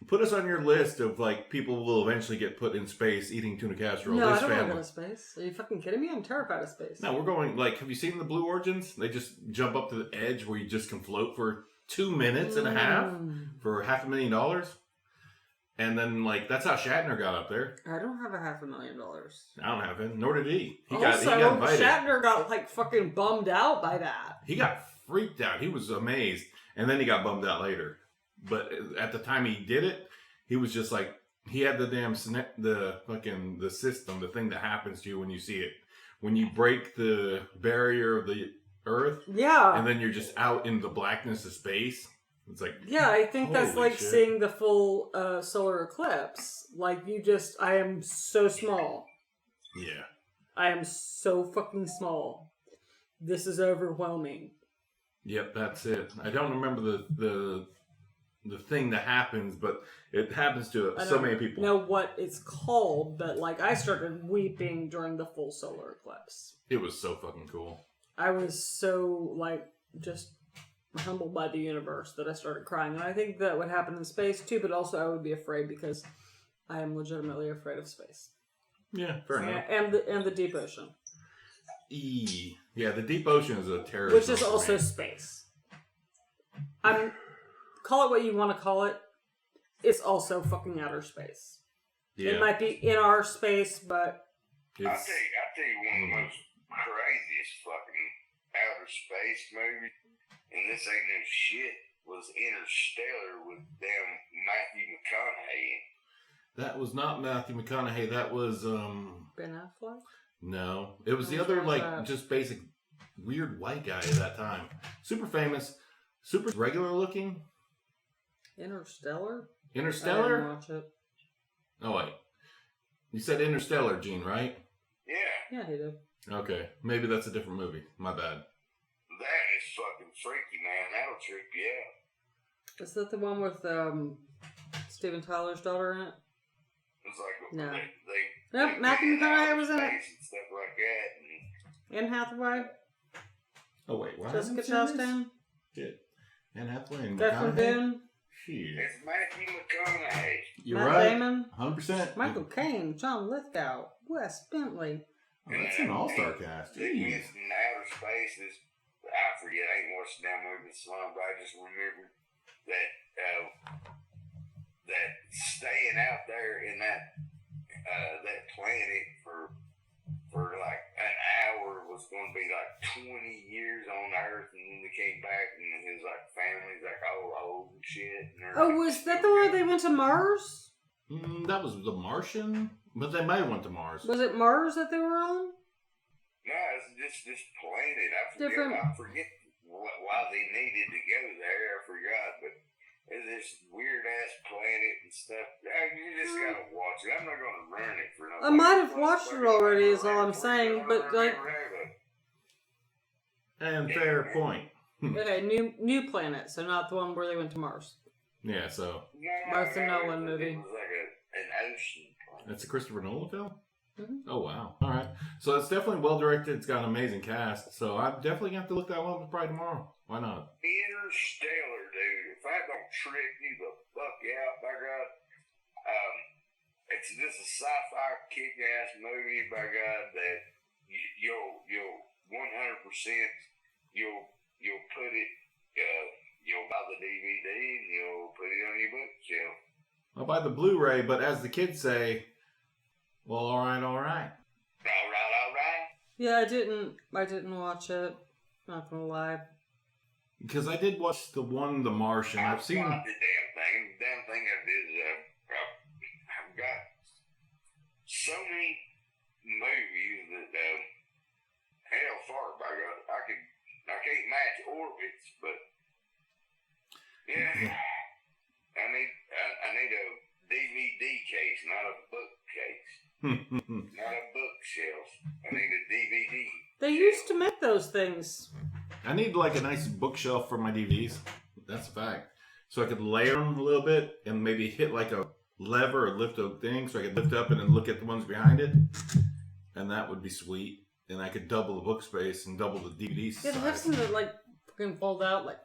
A: Put us on your list of like people will eventually get put in space eating tuna casserole.
B: No,
A: this
B: I don't want to
A: family.
B: go to space. Are you fucking kidding me? I'm terrified of space.
A: No, we're going like. Have you seen the Blue Origins? They just jump up to the edge where you just can float for 2 minutes and a half for $500,000. And then like that's how Shatner got up there.
B: I don't have $500,000.
A: I don't have him. Nor did he. He
B: Also,
A: got invited.
B: Shatner got like fucking bummed out by that.
A: He got freaked out. He was amazed, and then he got bummed out later. But at the time he did it, he was just like he had the damn the system, the thing that happens to you when you see it, when you break the barrier of the Earth,
B: Yeah.
A: and then you're just out in the blackness of space. It's like
B: I think that's
A: holy
B: like
A: shit.
B: seeing the full solar eclipse. Like I am so small.
A: Yeah.
B: I am so fucking small. This is overwhelming.
A: Yep, that's it. I don't remember the thing that happens, but it happens to so many people.
B: I don't know what it's called, but like I started weeping during the full solar eclipse.
A: It was so fucking cool.
B: I was so like just humbled by the universe that I started crying, and I think that would happen in space too. But also, I would be afraid because I am legitimately afraid of space.
A: Yeah, fair enough.
B: And the deep ocean,
A: Yeah, the deep ocean is a terrorist,
B: which is also space. Call it what you want to call it. It's also fucking outer space.
A: Yeah.
B: It might be in our space, but
C: I'll tell you one of the most craziest fucking outer space movies, and this ain't no shit, was Interstellar with damn Matthew McConaughey.
A: That was not Matthew McConaughey. That was
B: Ben Affleck.
A: no, it was the
B: Which
A: other
B: one was
A: like
B: that?
A: just basic weird white guy at that time. Super famous, super regular looking.
B: Interstellar. I
A: Interstellar.
B: didn't watch it.
A: Oh wait, you said Interstellar, Gene, right?
C: Yeah,
B: Yeah, he did.
A: Okay, maybe that's a different movie. My bad.
C: that is fucking freaky, man. That'll trip you out.
B: Is that the one with Steven Tyler's daughter in it?
C: It's like
B: No.
C: they
B: Nope, Matthew McConaughey was in it.
C: space and stuff like that. And
B: Anne Hathaway,
A: Oh wait, what?
B: Jessica Chastain,
A: Shit. Anne Hathaway and
B: Catherine
A: McConaughey?
B: Boone,
A: Shit.
C: it's Matthew McConaughey.
A: You're
B: Matt
A: right.
B: Damon,
A: 100%.
B: Michael Caine, John Lithgow, Wes Bentley.
A: Oh, that's an all-star cast.
C: They
A: Jeez.
C: went in outer spaces. I forget. I ain't watched that movie in so long, but I just remember that that staying out there in that planet for like an hour was going to be like 20 years on Earth, and then they came back and his like family's like all old and shit. And they're,
B: Oh,
C: like,
B: was that the one where they went to Mars?
A: That was The Martian, but they might have went to Mars.
B: Was it Mars that they were on?
C: No, it's just this planet.
B: Different-
C: I forget why they needed to go there. I forgot, but it's this weird ass planet and stuff. You just gotta watch it. I'm not gonna run it for no.
B: I might have watched it already, is all I'm saying, but like,
A: And fair point.
B: okay, new planet, so not the one where they went to Mars.
A: Yeah, so
B: Martha Nolan movie.
C: It was like an ocean planet.
A: it's a Christopher Nolan film?
B: Mhm.
A: Oh, wow. All right. So it's definitely well-directed. It's got an amazing cast. So I'm definitely going to have to look that one up probably tomorrow. Why not?
C: Interstellar, dude. If I don't trip you the fuck out, by God. It's just a sci-fi kick-ass movie, by God, that you'll 100% you'll put it you'll buy the DVD and you'll put it on your bookshelf.
A: I'll buy the Blu-ray, but as the kids say, well, all right.
C: All right.
B: Yeah, I didn't watch it. Not gonna lie.
A: Because I did watch the one, The Martian. I've seen...
C: watched the damn thing. The damn thing I did is I've got so many movies that hell far by God, I can't match Orbits, but yeah. I need a DVD case, not a bookcase. Not a bookshelf. I need a DVD.
B: They used to make those things.
A: I need like a nice bookshelf for my DVDs. That's a fact. So I could layer them a little bit and maybe hit like a lever or lift a thing so I could lift up and then look at the ones behind it. And that would be sweet. And I could double the book space and double the DVD
B: Yeah, they have
A: size.
B: some that like fucking fold out like.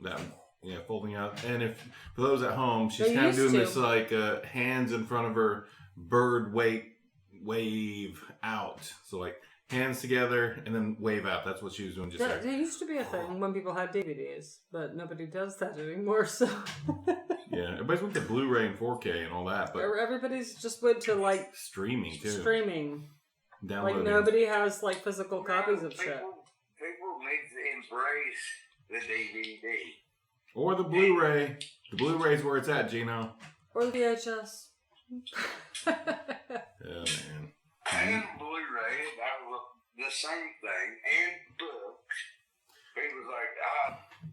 A: That Yeah, folding out. And if for those at home, she's
B: They
A: kind of
B: used
A: doing
B: to.
A: this like hands in front of her bird wave out. So like hands together and then wave out. That's what she was doing just
B: There
A: there.
B: used to be a thing when people had DVDs, but nobody does that anymore. So
A: Yeah, everybody's went to Blu-ray and 4K and all that, but
B: everybody's just went to like
A: streaming too.
B: streaming.
A: Downloading.
B: Like nobody has like physical copies of shit.
C: People need to embrace the DVD.
A: Or the Blu-ray. The Blu-ray's where it's at, Gino.
B: Or the VHS.
A: Yeah, man.
C: And Blu-ray, that was the same thing. And books. People's like,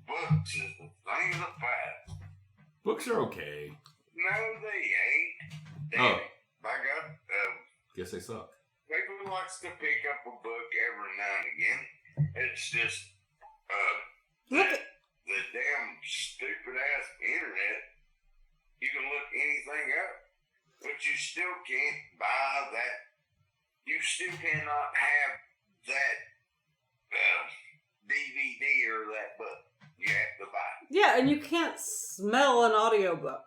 C: books is the thing of the past.
A: Books are okay.
C: No, they ain't. Damn it. By God,
A: Guess they suck.
C: people likes to pick up a book every now and again. It's just,
B: Look
C: the damn stupid ass internet. You can look anything up, but you still can't buy that. You still cannot have that DVD or that book. You have to buy it.
B: Yeah, and you can't smell an audiobook.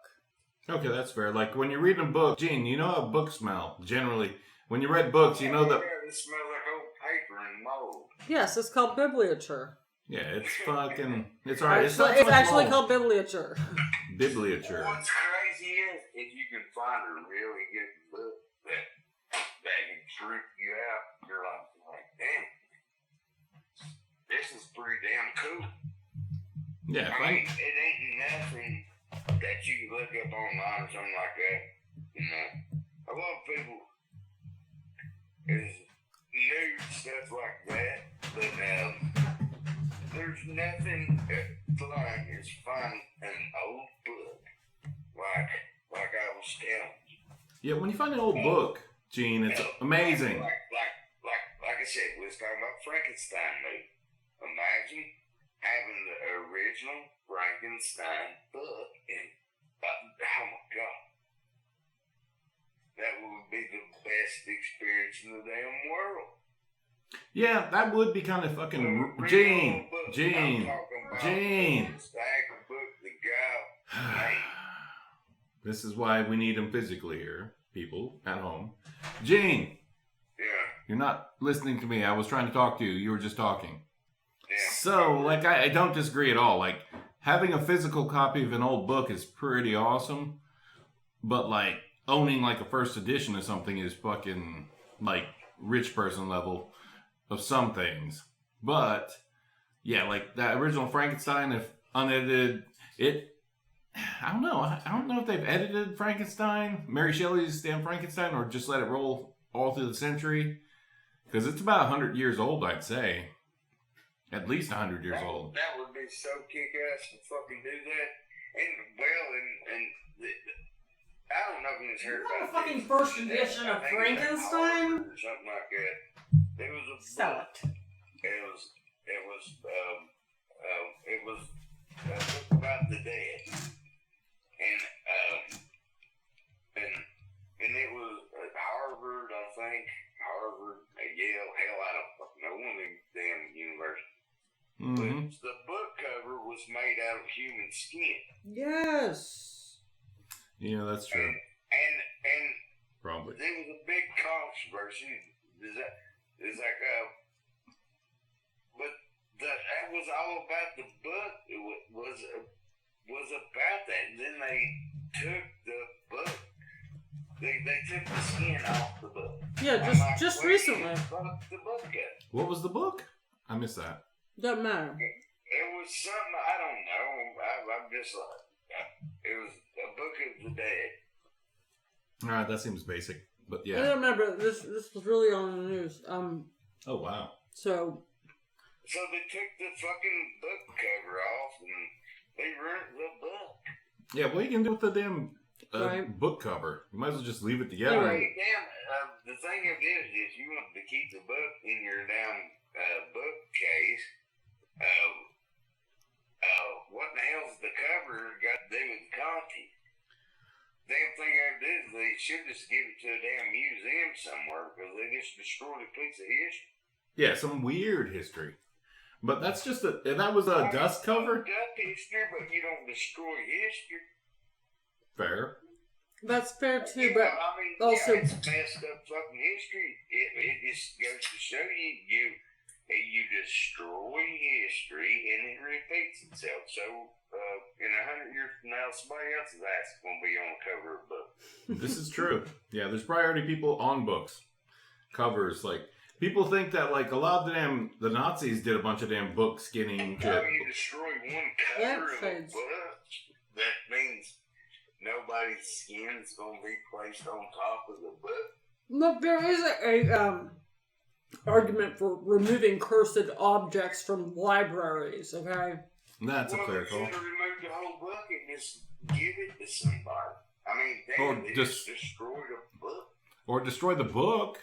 A: Okay, that's fair. Like when you're reading a book, Gene, you know how books smell. Generally, when you read books, you know that.
C: Yeah, it smells like old paper and mold.
B: Yes, it's called bibliature.
A: Yeah, it's fucking. It's alright. It's
B: It's actually called bibliature.
A: bibliature.
C: What's crazy is if you can find a really good book that can trip you out, you're like, damn, this is pretty damn cool.
A: Yeah,
C: I mean, it ain't nothing that you can look up online or something like that. You know, a lot of people is new stuff like that, but there's nothing fun as finding an old book like I was telling you.
A: Yeah, when you find an old book, Gene, it's amazing.
C: Like I said, we was talking about Frankenstein movie. Imagine having the original Frankenstein book and oh my God. That would be the best experience in the damn world.
A: Yeah, that would be kind of fucking. Gene. This is why we need him physically here, people at home. Gene.
C: Yeah.
A: You're not listening to me. I was trying to talk to you. You were just talking.
C: Yeah.
A: So, like, I don't disagree at all. Like, having a physical copy of an old book is pretty awesome. But, like, owning, like, a first edition of something is fucking, like, rich person level of some things. But, yeah, like, that original Frankenstein, if unedited, I don't know. I don't know if they've edited Frankenstein, Mary Shelley's damn Frankenstein, or just let it roll all through the century. Because it's about 100 years old, I'd say. At least 100 years old.
C: That would be so kick-ass to fucking do that. And, well, I don't know if you heard about
B: the fucking
C: this.
B: first edition of
C: I think it was
B: Frankenstein?
C: Or something like that. It was a
B: Sell
C: book.
B: it.
C: It was a book about the dead. And it was at Harvard, I think. Harvard, Yale, hell, I don't fucking know, one of them damn universities.
A: Mm-hmm.
C: But the book cover was made out of human skin.
B: Yes.
A: Yeah, that's true.
C: And
A: Probably.
C: there was a big controversy. But that was all about the book. It was about that. And then they took the book. They took the skin off the book.
B: Yeah, just recently.
C: The book up.
A: What was the book? I missed that.
B: Doesn't matter.
C: It was something, I don't know. I'm just like, it was a book of the dead.
A: Alright, that seems basic. But
B: I
A: yeah.
B: don't remember. This was really on the news.
A: Oh, wow.
B: So
C: they took the fucking book cover off and they ruined the book.
A: Yeah, what are you going to do with the damn
B: Right.
A: book cover? You might as well just leave it together.
B: Anyway.
C: The thing of it is, if you want to keep the book in your damn bookcase, what the hell's the cover got to do with the content? Damn thing I did is they should just give it to a damn museum somewhere because they just destroyed a piece of history.
A: Yeah, some weird history. But that's just that was a dust cover?
C: Dust history, but you don't destroy history.
A: Fair.
B: That's fair too,
C: You
B: but
C: know, I mean,
B: also-
C: yeah, it's messed up fucking history. It just goes to show you destroy history and it repeats itself. So in 100 years from now, somebody else's ass is gonna be on the cover of a book.
A: This is true. Yeah, there's probably already people on books. Covers. Like, people think that, like, a lot of the Nazis did a bunch of damn book skinning
C: How
A: shit.
C: you destroy one cover of a
B: Episodes.
C: book, that means nobody's skin's gonna be placed on top of the book.
B: look, there is a argument for removing cursed objects from libraries. Okay.
A: That's a
C: Well,
A: fair
C: they
A: call.
C: should have removed the whole book and just give it to somebody. I mean,
A: Or
C: damn, they
A: just-
C: just destroyed a book.
A: Or destroy the book.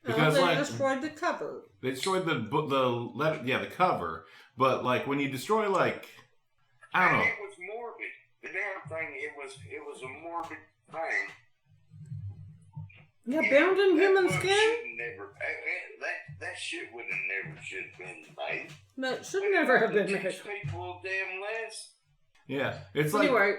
A: Because,
B: they
A: like,
B: destroyed the cover.
A: they destroyed the book, the cover. But, like, when you destroy, like, I don't
C: And
A: know.
C: it was morbid. The damn thing, it was a morbid thing.
B: Yeah, bound in
C: That
B: human
C: book
B: skin.
C: should've Never, that shit would have never should have been made.
B: That should never have been made.
C: Teach people a damn less.
A: Yeah. It's like...
B: Anyway,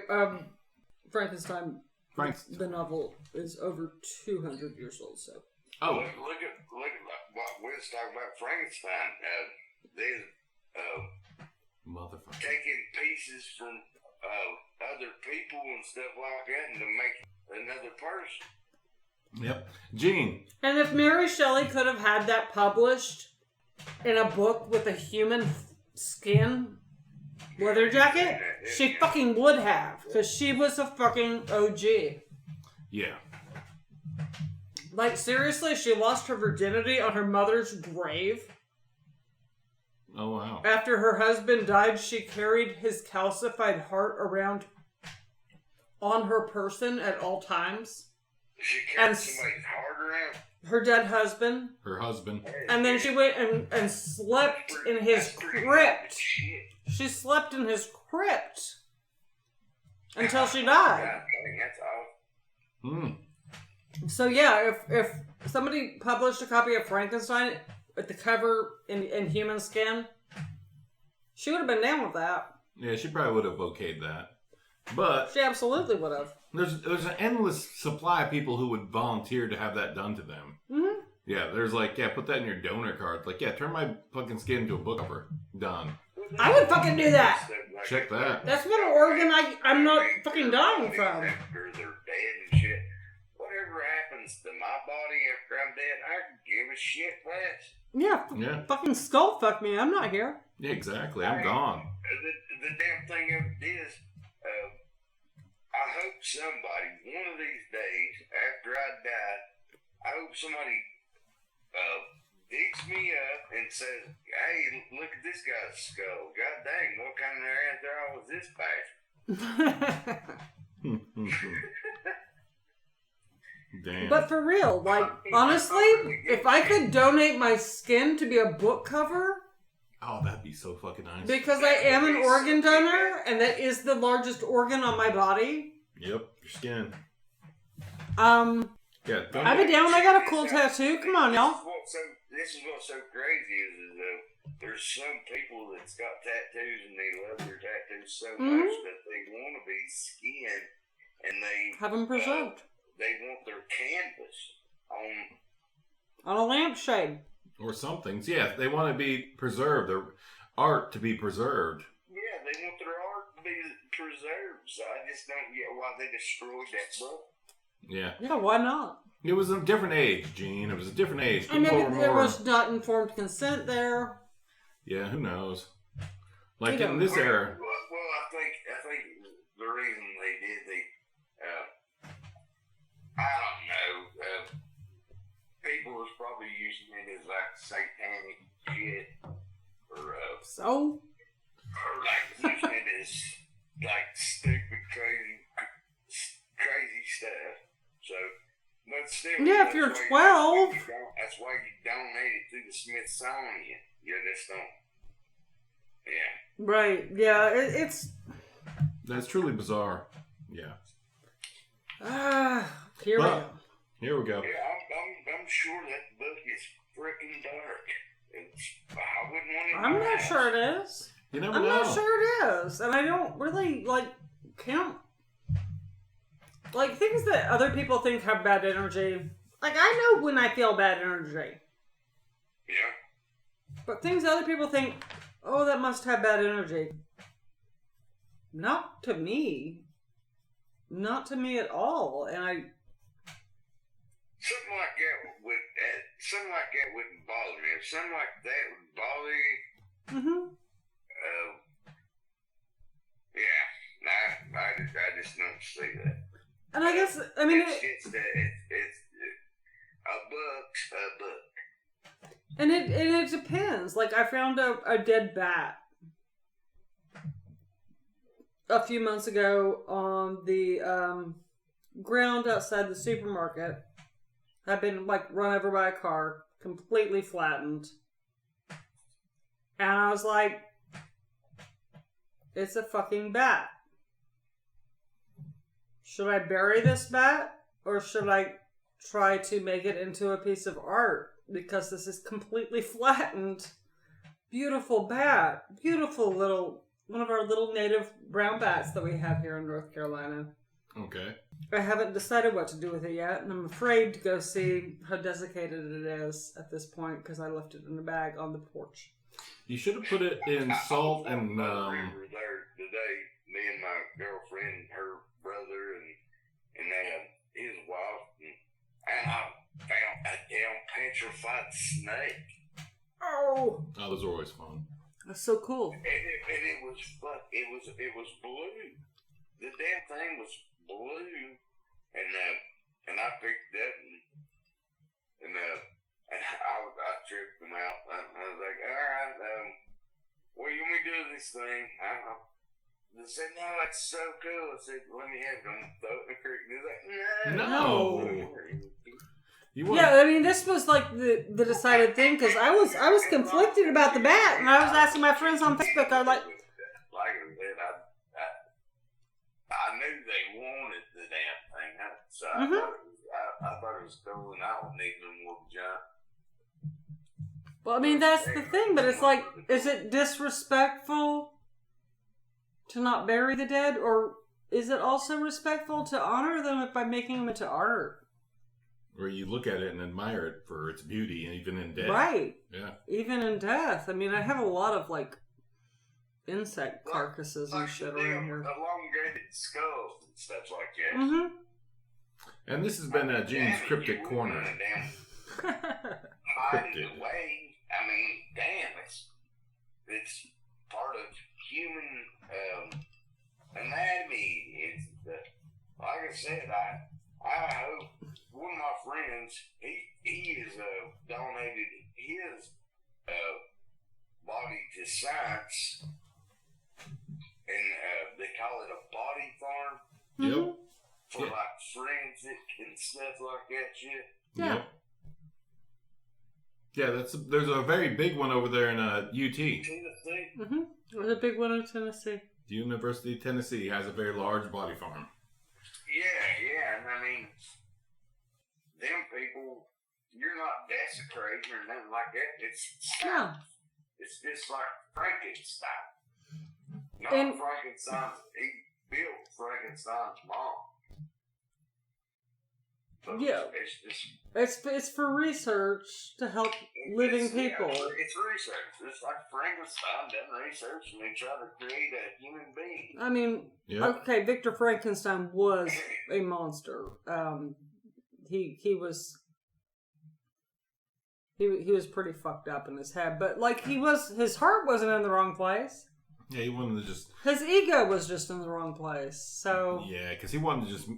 B: Frankenstein,
A: Frank's...
B: the novel, is over 200 years old. So
A: Oh.
C: Look at what we was talking about Frankenstein. There's
A: Motherfucker.
C: taking pieces from other people and stuff like that and to make another person.
A: Yep. Gene.
B: and if Mary Shelley could have had that published in a book with a human skin leather jacket, she fucking would have, because she was a fucking OG.
A: Yeah.
B: Like, seriously, she lost her virginity on her mother's grave.
A: Oh, wow.
B: After her husband died, she carried his calcified heart around on her person at all times.
C: She carried
B: And
C: somebody's heart around.
B: Her dead husband.
A: Her husband.
B: And then she went and slept in his
C: That's pretty
B: crypt.
C: shit.
B: She slept in his crypt until she
C: God
B: died.
C: dang, that's awful.
B: So yeah, if somebody published a copy of Frankenstein with the cover in human skin, she would have been down with that.
A: Yeah, she probably would have okayed that. But
B: She absolutely would have.
A: there's an endless supply of people who would volunteer to have that done to them.
B: Mm-hmm.
A: Yeah, there's like, yeah, put that in your donor card. Like, yeah, turn my fucking skin into a book cover. Done.
B: I would fucking do that.
A: Check that.
B: That's one organ I'm not fucking dying from.
C: After they're dead and shit. Whatever happens to my body after I'm dead, I can give a shit less.
B: Yeah,
A: Yeah.
B: fucking skull fuck me. I'm not here.
A: Yeah, exactly. I'm gone.
C: The damn thing of it is, I hope somebody, one of these days, after I die, I hope somebody digs me up and says, hey, look at this guy's skull. God dang, what kind of Neanderthal was this bastard?
A: Damn.
B: But for real, like, honestly, if I could donate my skin to be a book cover,
A: Oh, that'd be so fucking nice.
B: because I am an organ donor, and that is the largest organ on my body,
A: Yep, your skin. Yeah, don't
B: I'd be down. I got a cool tattoo. Come on, y'all.
C: This is what's so crazy is there's some people that's got tattoos and they love their tattoos so much that they want to be skinned and they
B: Have them preserved
C: they want their canvas on.
B: on a lampshade.
A: or something. So, yeah, they want to be preserved. Their art to be preserved.
C: Yeah, they want their art to be preserved. So I just don't get why they destroyed that book.
A: Yeah.
B: Yeah, why not?
A: It was a different age, Gene. It was a different age.
B: I mean,
A: People were
B: there
A: more...
B: was not informed consent there.
A: Yeah, who knows? Like,
B: You
A: in
B: don't
A: this
B: know.
A: era...
C: Well, I think the reason they did I don't know. People was probably using it as like satanic shit, or
B: So,
C: like using it as like stupid, crazy stuff. So, but still,
B: Yeah, if you're 12.
C: that's why you donate it to the Smithsonian. You just don't. Yeah.
B: right, yeah, it's...
A: That's truly bizarre. Yeah.
B: Here we
A: Well,
B: go.
A: Here we go.
C: Yeah, I'm sure that book is freaking dark. I wouldn't want
B: I'm not sure it is.
A: You never
B: I'm
A: know.
B: not sure it is. And I don't really, count. Like, things that other people think have bad energy. Like, I know when I feel bad energy.
C: Yeah.
B: But things other people think, oh, that must have bad energy. Not to me. Not to me at all. And
C: Something like that wouldn't bother me. If something like that would bother you, yeah, I just don't see that.
B: And I guess, I mean,
C: it's a buck's a buck.
B: And it depends. Like, I found a dead bat a few months ago on the ground outside the supermarket. Had been, run over by a car, completely flattened. And I was like, it's a fucking bat. Should I bury this bat? Or should I try to make it into a piece of art? Because this is completely flattened. Beautiful bat. Beautiful one of our little native brown bats that we have here in North Carolina.
A: Okay.
B: I haven't decided what to do with it yet, and I'm afraid to go see how desiccated it is at this point because I left it in a bag on the porch.
A: You should have put it in salt and
C: river there today. Me and my girlfriend, her brother, and his wife, and I found a damn petrified snake.
B: Oh,
A: those are always fun.
B: that's so cool.
C: And it was blue. The damn thing was blue, and I picked it up and I tripped him out. I was like, all right, what do you want me to do with this thing? They said, no, that's so cool. I said, let me have it. I'm going to throw it in the creek. They're like, no.
B: Yeah, I mean, this was like the decided thing because I was conflicted about the bat, and I was asking my friends on Facebook. I was like,
C: I knew they wanted the damn thing, so I thought it was cool, and I don't need no more junk.
B: well, I mean, that's the thing, but it's like, is it disrespectful to not bury the dead, or is it also respectful to honor them by making them into art?
A: Or you look at it and admire it for its beauty, even in death.
B: Right.
A: Yeah.
B: Even in death. I mean, I have a lot of, insect carcasses and shit around here.
C: Elongated skulls and stuff like that.
B: Mm-hmm.
A: And this has been Gene's Cryptic Corner.
C: Hiding away. I mean, damn, it's part of human anatomy. It's like I said, I hope one of my friends, he has donated his body to science, and they call it a body farm.
A: Yep.
C: For forensic and stuff like that shit.
B: Yeah.
A: Yep. Yeah, there's a very big one over there in UT.
C: Tennessee.
B: Mm-hmm. There's a big one in Tennessee.
A: The University of Tennessee has a very large body farm.
C: Yeah, and I mean, them people, you're not desecrating or nothing like that. It's just like Frankenstein. Not Frankenstein. He built Frankenstein's mom. So
B: yeah. It's for research to help living people.
C: Yeah, it's research. It's like Frankenstein done research and they try to create a human being.
B: I mean, okay, Victor Frankenstein was a monster. He was pretty fucked up in his head, but his heart wasn't in the wrong place.
A: Yeah, he wanted to just...
B: His ego was just in the wrong place, so...
A: Yeah, because he wanted to just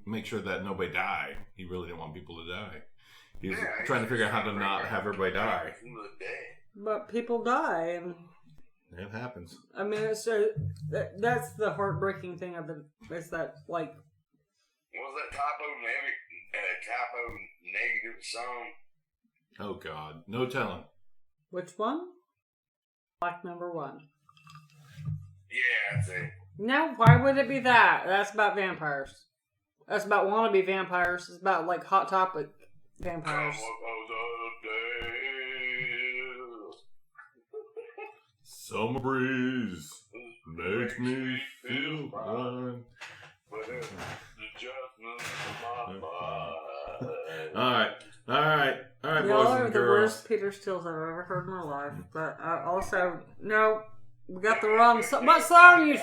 A: make sure that nobody died. He really didn't want people to die. He was trying to figure out how to not have everybody die.
B: But people die, and...
A: It happens.
B: I mean, that's the heartbreaking thing of it, is that,
C: What was that typo negative song?
A: Oh, God. No telling.
B: Which one? Black number 1.
C: Yeah, that's it.
B: No, why would it be that? That's about vampires. That's about wannabe vampires. It's about, Hot Topic vampires.
A: Summer breeze makes me feel fine.
C: But the adjustment of my mind.
A: All right,
B: Y'all
A: boys
B: are
A: and
B: the
A: girls.
B: worst Peter Stills I've ever heard in my life. But also, no, we got the wrong song. What song you?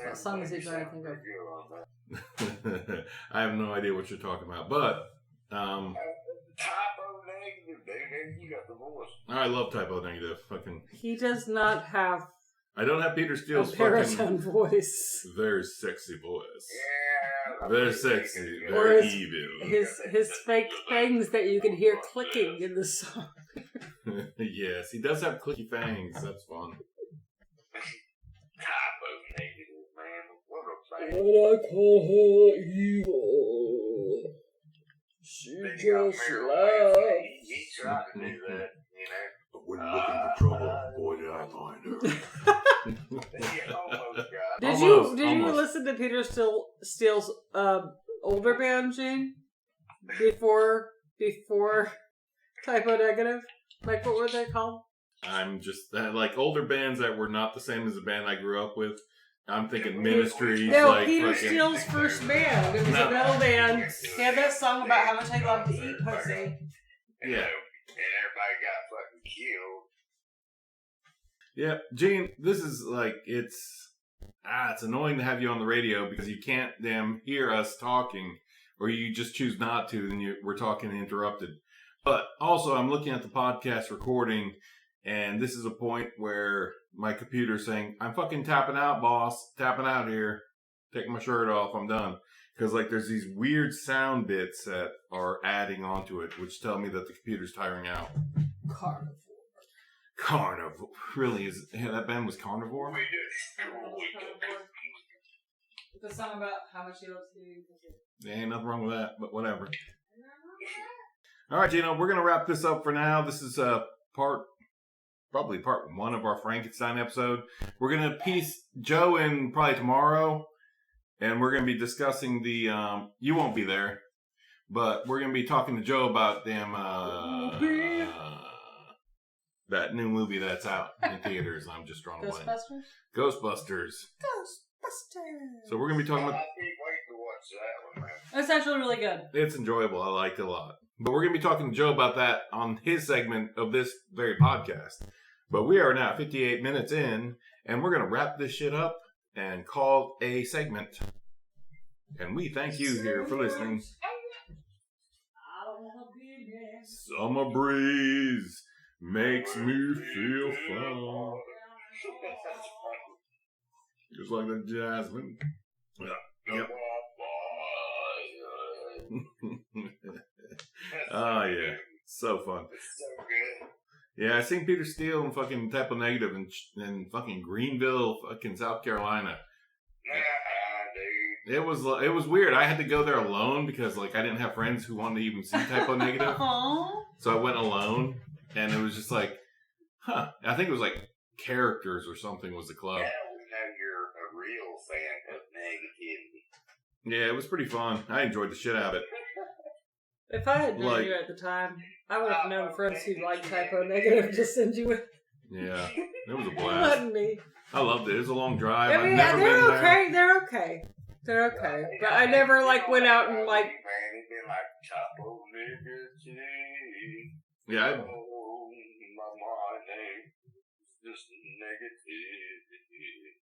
B: What song is he trying to think of?
A: I have no idea what you're talking about, but
C: Typo negative, dude. You got the voice.
A: I love Typo Negative. Fucking,
B: He does not have
A: I don't have Peter
B: a
A: Steele's
B: baritone
A: fucking
B: voice.
A: very sexy voice.
C: Yeah.
A: Very sexy,
B: Or
A: very
B: his-
A: evil.
B: His fake fangs that you can hear clicking in the song.
A: Yes, he does have clicky fangs. That's fun.
C: Typo negative, man. What a
B: When
C: band.
B: I call her evil, she
C: Then you got
B: just
C: Mary
B: laughs.
C: Wayne. He tried to do that, you know.
A: But when looking for trouble, boy, did I find her.
C: He almost got
B: Did
A: Almost,
B: you
A: almost.
B: listen to Peter Steele's older band, Gene? Before Typo Negative? Like, what were they called?
A: I'm just like older bands that were not the same as the band I grew up with. I'm thinking Ministries,
B: No,
A: like
B: Peter
A: fucking.
B: Steele's first band. It was
A: No.
B: a metal band. He had that song about how much I love to eat pussy.
C: And,
A: Yeah.
C: and everybody got fucking killed.
A: Yeah, Gene, this is like it's annoying to have you on the radio because you can't damn hear us talking, or you just choose not to, and we're talking interrupted. But also, I'm looking at the podcast recording, and this is a point where my computer's saying, "I'm fucking tapping out, boss. Tapping out here. Taking my shirt off. I'm done." Because like there's these weird sound bits that are adding onto it, which tell me that the computer's tiring out. Carnivore really is. Yeah, that band was Carnivore.
C: We destroyed
B: The song about how much he loves to eat pussy.
A: There ain't nothing wrong with that, but whatever. All right, Gino, we're gonna wrap this up for now. This is probably part one of our Frankenstein episode. We're gonna piece Joe in probably tomorrow, and we're gonna be discussing the. You won't be there, but we're gonna be talking to Joe about that new movie that's out in theaters. I'm just drawing a blank.
B: Ghostbusters?
A: Ghostbusters. So we're gonna be talking
C: I
A: about.
C: can't wait to watch that one, man.
B: It's actually really good.
A: It's enjoyable. I liked it a lot. But we're going to be talking to Joe about that on his segment of this very podcast. But we are now 58 minutes in, and we're going to wrap this shit up and call a segment. And we thank you here for listening. Summer breeze makes me feel fun. Just like the jasmine. Yep. Oh, yeah. So fun.
C: It's so good.
A: Yeah, I seen Peter Steele in fucking Typo Negative in fucking Greenville, fucking South Carolina.
C: Nah, dude.
A: It was weird. I had to go there alone because like I didn't have friends who wanted to even see Typo Negative.
B: Aww.
A: So I went alone, and it was just like, huh. I think it was like Characters or something was the club.
C: Now we know you're a real fan of negativity.
A: Yeah, it was pretty fun. I enjoyed the shit out of it.
B: If I had known
A: Like-
B: you at the time, I would have known friends who like Typo Negative to send you with.
A: Yeah, it was a
B: It
A: blast.
B: wasn't me.
A: I loved it. It was a long drive.
B: I mean,
A: I've never
B: they're
A: been there.
B: okay. They're okay. They're okay. But I never like went out and like.
C: Man, it'd been like Chapo negativity.
A: Yeah,
C: Oh, my name is just negativity.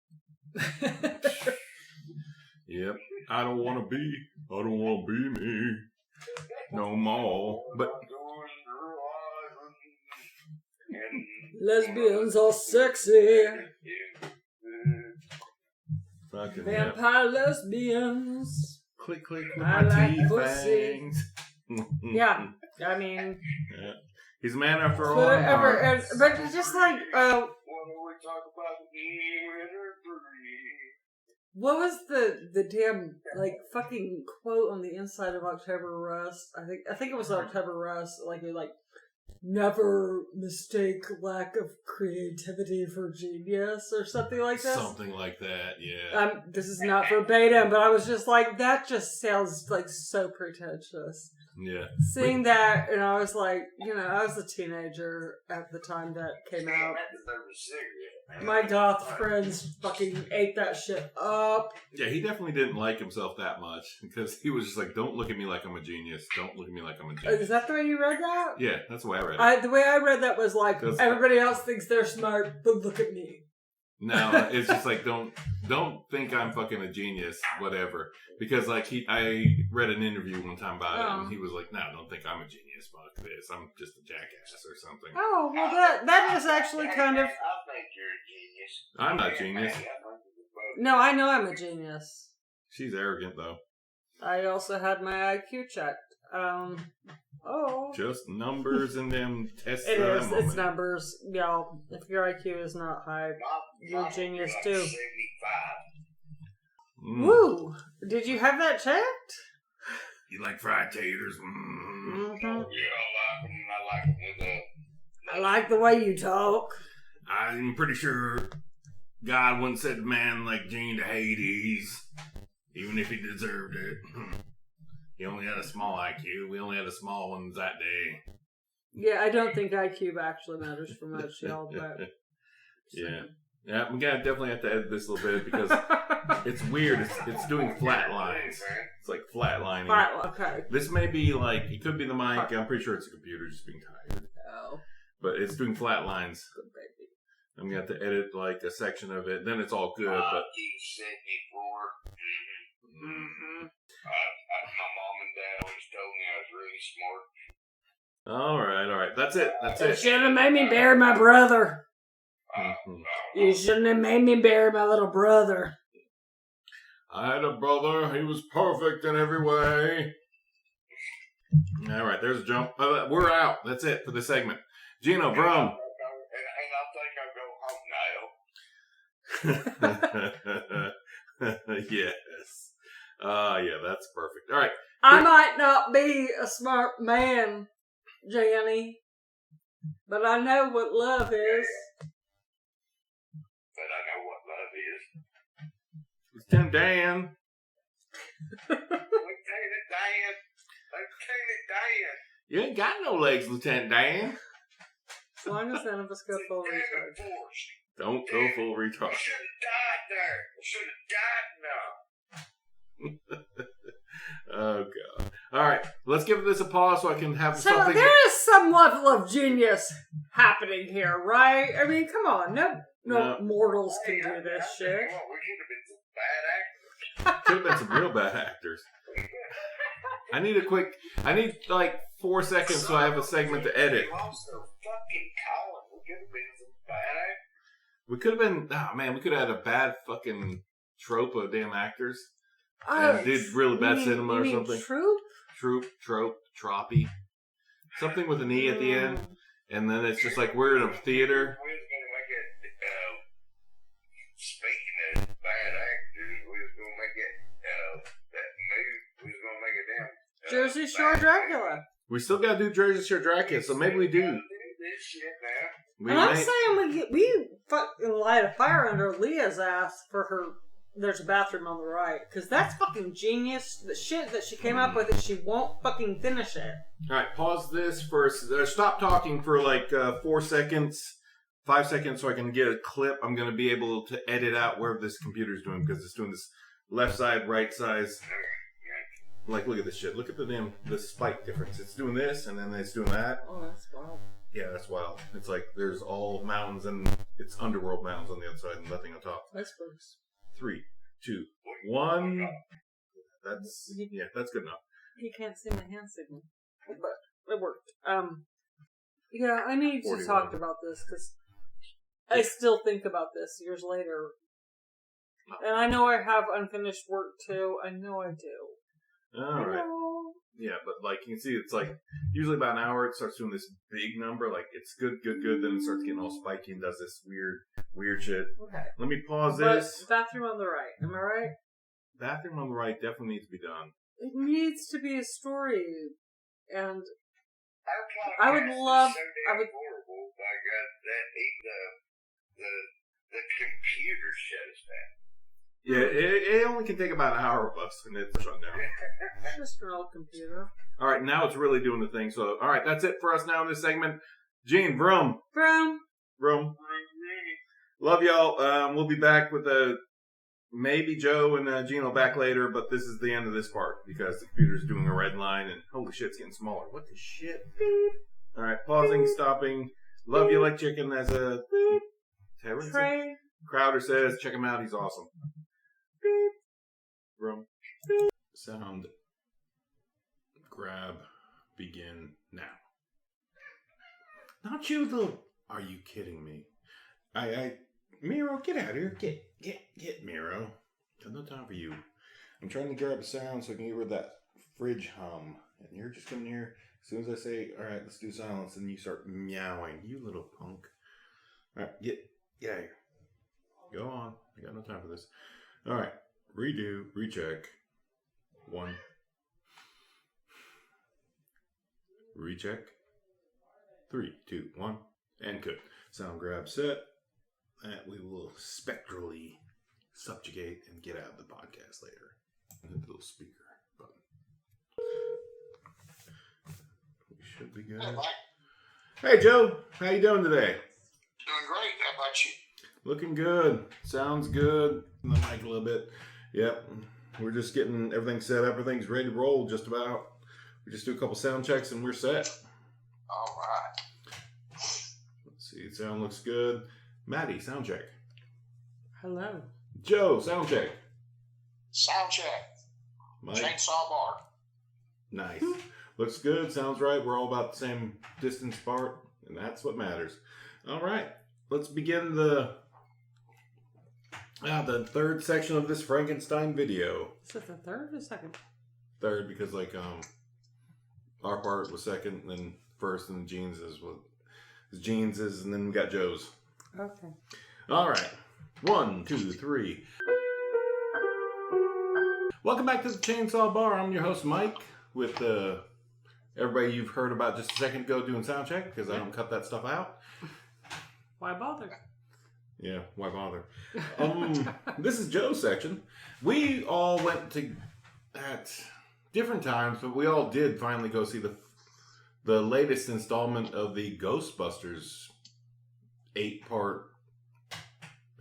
A: yep. I don't want to be me no more. But
B: Lesbians are sexy.
A: fucking yeah.
B: Vampire lesbians.
A: Click click with
B: I
A: my
B: like
A: teeth
B: pussy.
A: fangs.
B: Yeah, I mean,
A: Yeah. He's a man after all.
B: whatever. But it's just like,
C: What do we talk about winter free?
B: what was the damn like fucking quote on the inside of October Rust? I think it was October Rust. Like it was like, never mistake lack of creativity for genius or something like that.
A: Something like that, yeah.
B: This is not verbatim, but I was just like, that just sounds like so pretentious.
A: Yeah.
B: Seeing that, and I was like, I was a teenager at the time that came out. My goth friends fucking ate that shit up.
A: Yeah, he definitely didn't like himself that much because he was just like, "Don't look at me like I'm a genius. Don't look at me like I'm a genius."
B: Is that the way you read that?
A: Yeah, that's the way I read it.
B: The way I read that was like, everybody else thinks they're smart, but look at me.
A: No, it's just like don't think I'm fucking a genius, whatever. Because like I read an interview one time about it, and he was like, "No, don't think I'm a genius. Fuck this. I'm just a jackass or something."
B: Oh well, that is actually kind of.
C: I think you're a genius.
A: I'm not a genius.
B: No, I know I'm a genius.
A: She's arrogant though.
B: I also had my IQ checked.
A: Just numbers and them tests.
B: It is. It's numbers, y'all. If your IQ is not high, you're a genius too.
C: 75.
B: Woo! Did you have that checked?
A: You like fried taters?
C: Oh, yeah, I like them with
B: I like the way you talk.
A: I'm pretty sure God once sent a man like Gene to Hades, even if he deserved it. He only had a small IQ. We only had a small one that day.
B: Yeah, I don't think IQ actually matters for much, y'all. But
A: yeah, we gotta definitely have to edit this a little bit because it's weird. It's doing flat lines. It's like flat lining.
B: Okay.
A: This may be like it could be the mic. I'm pretty sure it's a computer just being tired.
B: Oh.
A: But it's doing flat lines.
B: Good baby.
A: I'm gonna have to edit like a section of it. Then it's all good. But
C: 74.
B: Mm-hmm.
C: My mom and dad always told me I was really smart.
A: All right. That's it.
B: You shouldn't have made me bury my brother.
A: Mm-hmm.
B: You shouldn't have made me bury my little brother.
A: I had a brother. He was perfect in every way. All right, there's a jump. We're out. That's it for the segment. Gino, Brum.
C: And I think I'll go home now.
A: Yes. Yeah, that's perfect. All right.
B: I might not be a smart man, Jenny, but I know what love is.
C: But I know what love is.
A: Lieutenant Dan.
C: Lieutenant Dan.
A: You ain't got no legs, Lieutenant Dan.
B: As long as none of us go full retard.
A: Don't go full
C: I
A: retard.
C: should have died there. I should have died now.
A: Oh, God. All right, let's give this a pause so I can have
B: So
A: something.
B: there is some level of genius happening here, right? I mean, come on. No mortals can do this shit.
C: We could have been some bad actors.
A: Could have been some real bad actors. I need like 4 seconds so I have a segment to edit.
C: We lost their fucking calling. We could have been some bad actors.
A: We could have been, we could have had a bad fucking trope of damn actors. And did really bad cinema or something. Trope, troppy. Something with an E at the end. And then it's just like we're in a theater.
C: We was going to make it, speaking of bad actors, we was going to make it, that movie, we was going to make it damn.
B: Jersey Shore Dracula.
A: We still gotta do Jersey Shore Dracula, so maybe we do.
C: This shit now.
B: And I'm saying we fucking light a fire under Leah's ass for her. There's a bathroom on the right. Because that's fucking genius. The shit that she came up with, and she won't fucking finish it.
A: Alright, pause this first. Stop talking for like 4 seconds, 5 seconds so I can get a clip. I'm going to be able to edit out where this computer's doing because it's doing this left side, right side. Like, look at this shit. Look at the spike difference. It's doing this and then it's doing that.
B: Oh, that's wild.
A: Yeah, that's wild. It's like there's all mountains and it's underworld mountains on the other side and nothing on top.
B: Icebergs.
A: 3, 2, 1. That's good enough.
B: You can't see my hand signal, but it worked. Yeah, I need to talk about this because I still think about this years later, and I know I have unfinished work too. I know I do.
A: All right. Yeah, but like you can see, it's like usually about an hour it starts doing this big number. Like it's good. Then it starts getting all spiky and does this weird shit.
B: Okay.
A: Let me pause this.
B: Bathroom on the right. Am I right?
A: Bathroom on the right definitely needs to be done.
B: It needs to be a story, and I would love. I would.
C: My God, the computer shows that.
A: Yeah, it only can take about an hour of us, and it's shut down.
B: Just an old computer.
A: All right, now it's really doing the thing. So, all right, that's it for us now in this segment. Gene, vroom.
B: Brown.
A: Vroom. Love y'all. We'll be back with maybe Joe and Gene will back later, but this is the end of this part because the computer's doing a red line, and holy shit, it's getting smaller. What the shit? Beep. All right, pausing, stopping. Love you like chicken as a...
B: Trey.
A: Crowder says, check him out, he's awesome. Beep. Vroom. Beep. Sound grab begin now. Not you, little. Are you kidding me? Miro, get out of here. Get Miro. Got no time for you. I'm trying to grab a sound so I can get rid of that fridge hum. And you're just coming here. As soon as I say, all right, let's do silence, and you start meowing. You little punk. All right, get out of here. Go on. I got no time for this. All right. Redo. Recheck. 1. Recheck. 3, 2, 1. And good. Sound grab set. That we will spectrally subjugate and get out of the podcast later. And hit the little speaker button. We should be good.
D: Hey, Mike.
A: Hey, Joe. How you doing today?
D: Doing great. How about you?
A: Looking good. Sounds good. On the mic a little bit. Yep. We're just getting everything set up. Everything's ready to roll just about. We just do a couple sound checks and we're set.
D: All right.
A: Let's see. The sound looks good. Maddie, sound check.
B: Hello.
A: Joe, sound check.
D: Sound check.
A: Mike.
D: Chainsaw bar.
A: Nice. Looks good. Sounds right. We're all about the same distance apart, and that's what matters. All right. Let's begin the third section of this Frankenstein video.
B: Is it the third or second?
A: Third, because our part was second, and then first, and Gene's is what Gene's is, and then we got Joe's.
B: Okay.
A: All right. 1, 2, 3. Welcome back to the Chainsaw Bar. I'm your host, Mike, with everybody you've heard about just a second ago doing sound check, because I don't cut that stuff out.
B: Why bother?
A: Yeah, why bother? This is Joe's section. We all went to at different times, but we all did finally go see the latest installment of the Ghostbusters 8-part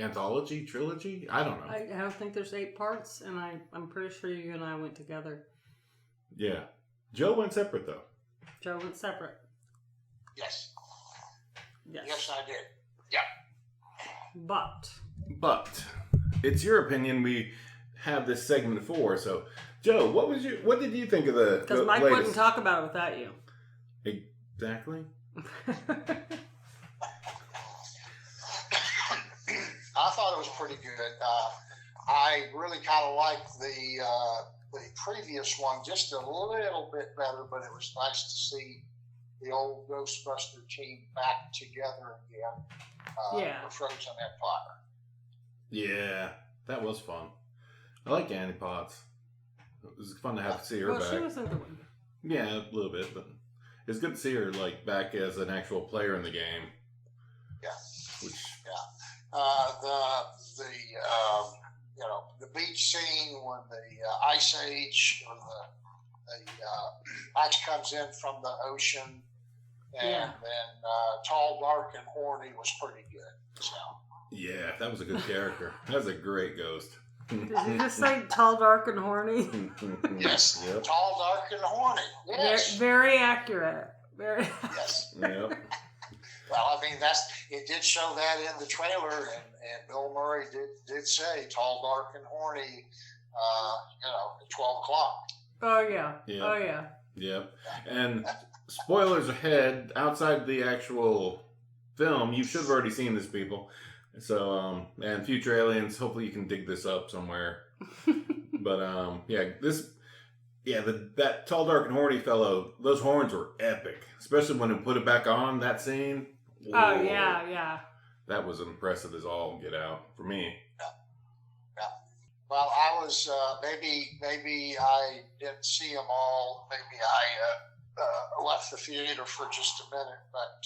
A: anthology trilogy. I don't know.
B: I don't think there's 8 parts, and I'm pretty sure you and I went together.
A: Yeah, Joe went separate though.
B: Joe went separate.
D: Yes.
B: Yes.
D: Yes, I did. Yeah.
A: But it's your opinion we have this segment for. So, Joe, what did you think of the
B: Because Mike
A: latest?
B: wouldn't talk about it without you.
A: Exactly.
D: I thought it was pretty good. I really kind of liked the previous one just a little bit better, but it was nice to see the old Ghostbuster team back together again.
B: Yeah.
D: The Frozen Empire.
A: Yeah, that was fun. I like Annie Potts. It was fun to see her
B: well,
A: back.
B: she was in the one.
A: Yeah, a little bit, but it's good to see her back as an actual player in the game.
D: Yeah.
A: Which
D: the beach scene when the ice age, when the ice comes in from the ocean, and then Tall, Dark, and Horny was pretty good. So
A: yeah, that was a good character. That was a great ghost.
B: Did you just say tall, dark, and horny?
D: yes,
A: Yep.
D: Tall, Dark, and Horny. Yes,
B: Very accurate. Very.
D: Yes.
A: Yep.
D: Well, I mean, it did show that in the trailer, and Bill Murray did say Tall, Dark, and Horny, at 12 o'clock.
B: Oh yeah.
A: Yeah.
B: Oh yeah.
A: Yep. And spoilers ahead, outside the actual film, you should have already seen this, people. So, and future aliens, hopefully you can dig this up somewhere. But, that Tall, Dark, and Horny fellow, those horns were epic. Especially when he put it back on, that scene. Whoa.
B: Oh, yeah.
A: That was impressive as all get out for me.
D: Yeah. Well, I was, maybe I didn't see them all. Maybe I left the theater for just a minute. But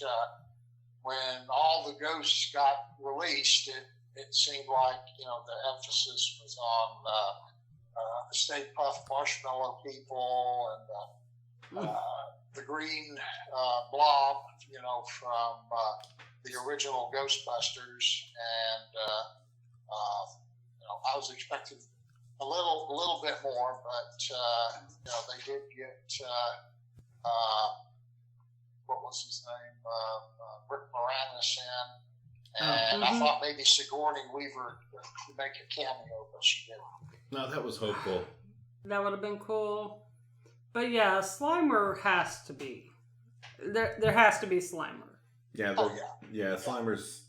D: when all the ghosts got released, it seemed like, the emphasis was on the Stay Puft Marshmallow People and the green blob, from the original Ghostbusters. And, I was expecting a little bit more, but, they did get, what was his name? Rick Moranis in. And I thought maybe Sigourney Weaver would make a cameo, but she didn't.
A: No, that was hopeful.
B: That would have been cool. But yeah, Slimer has to be. There has to be Slimer.
A: Yeah, Slimer's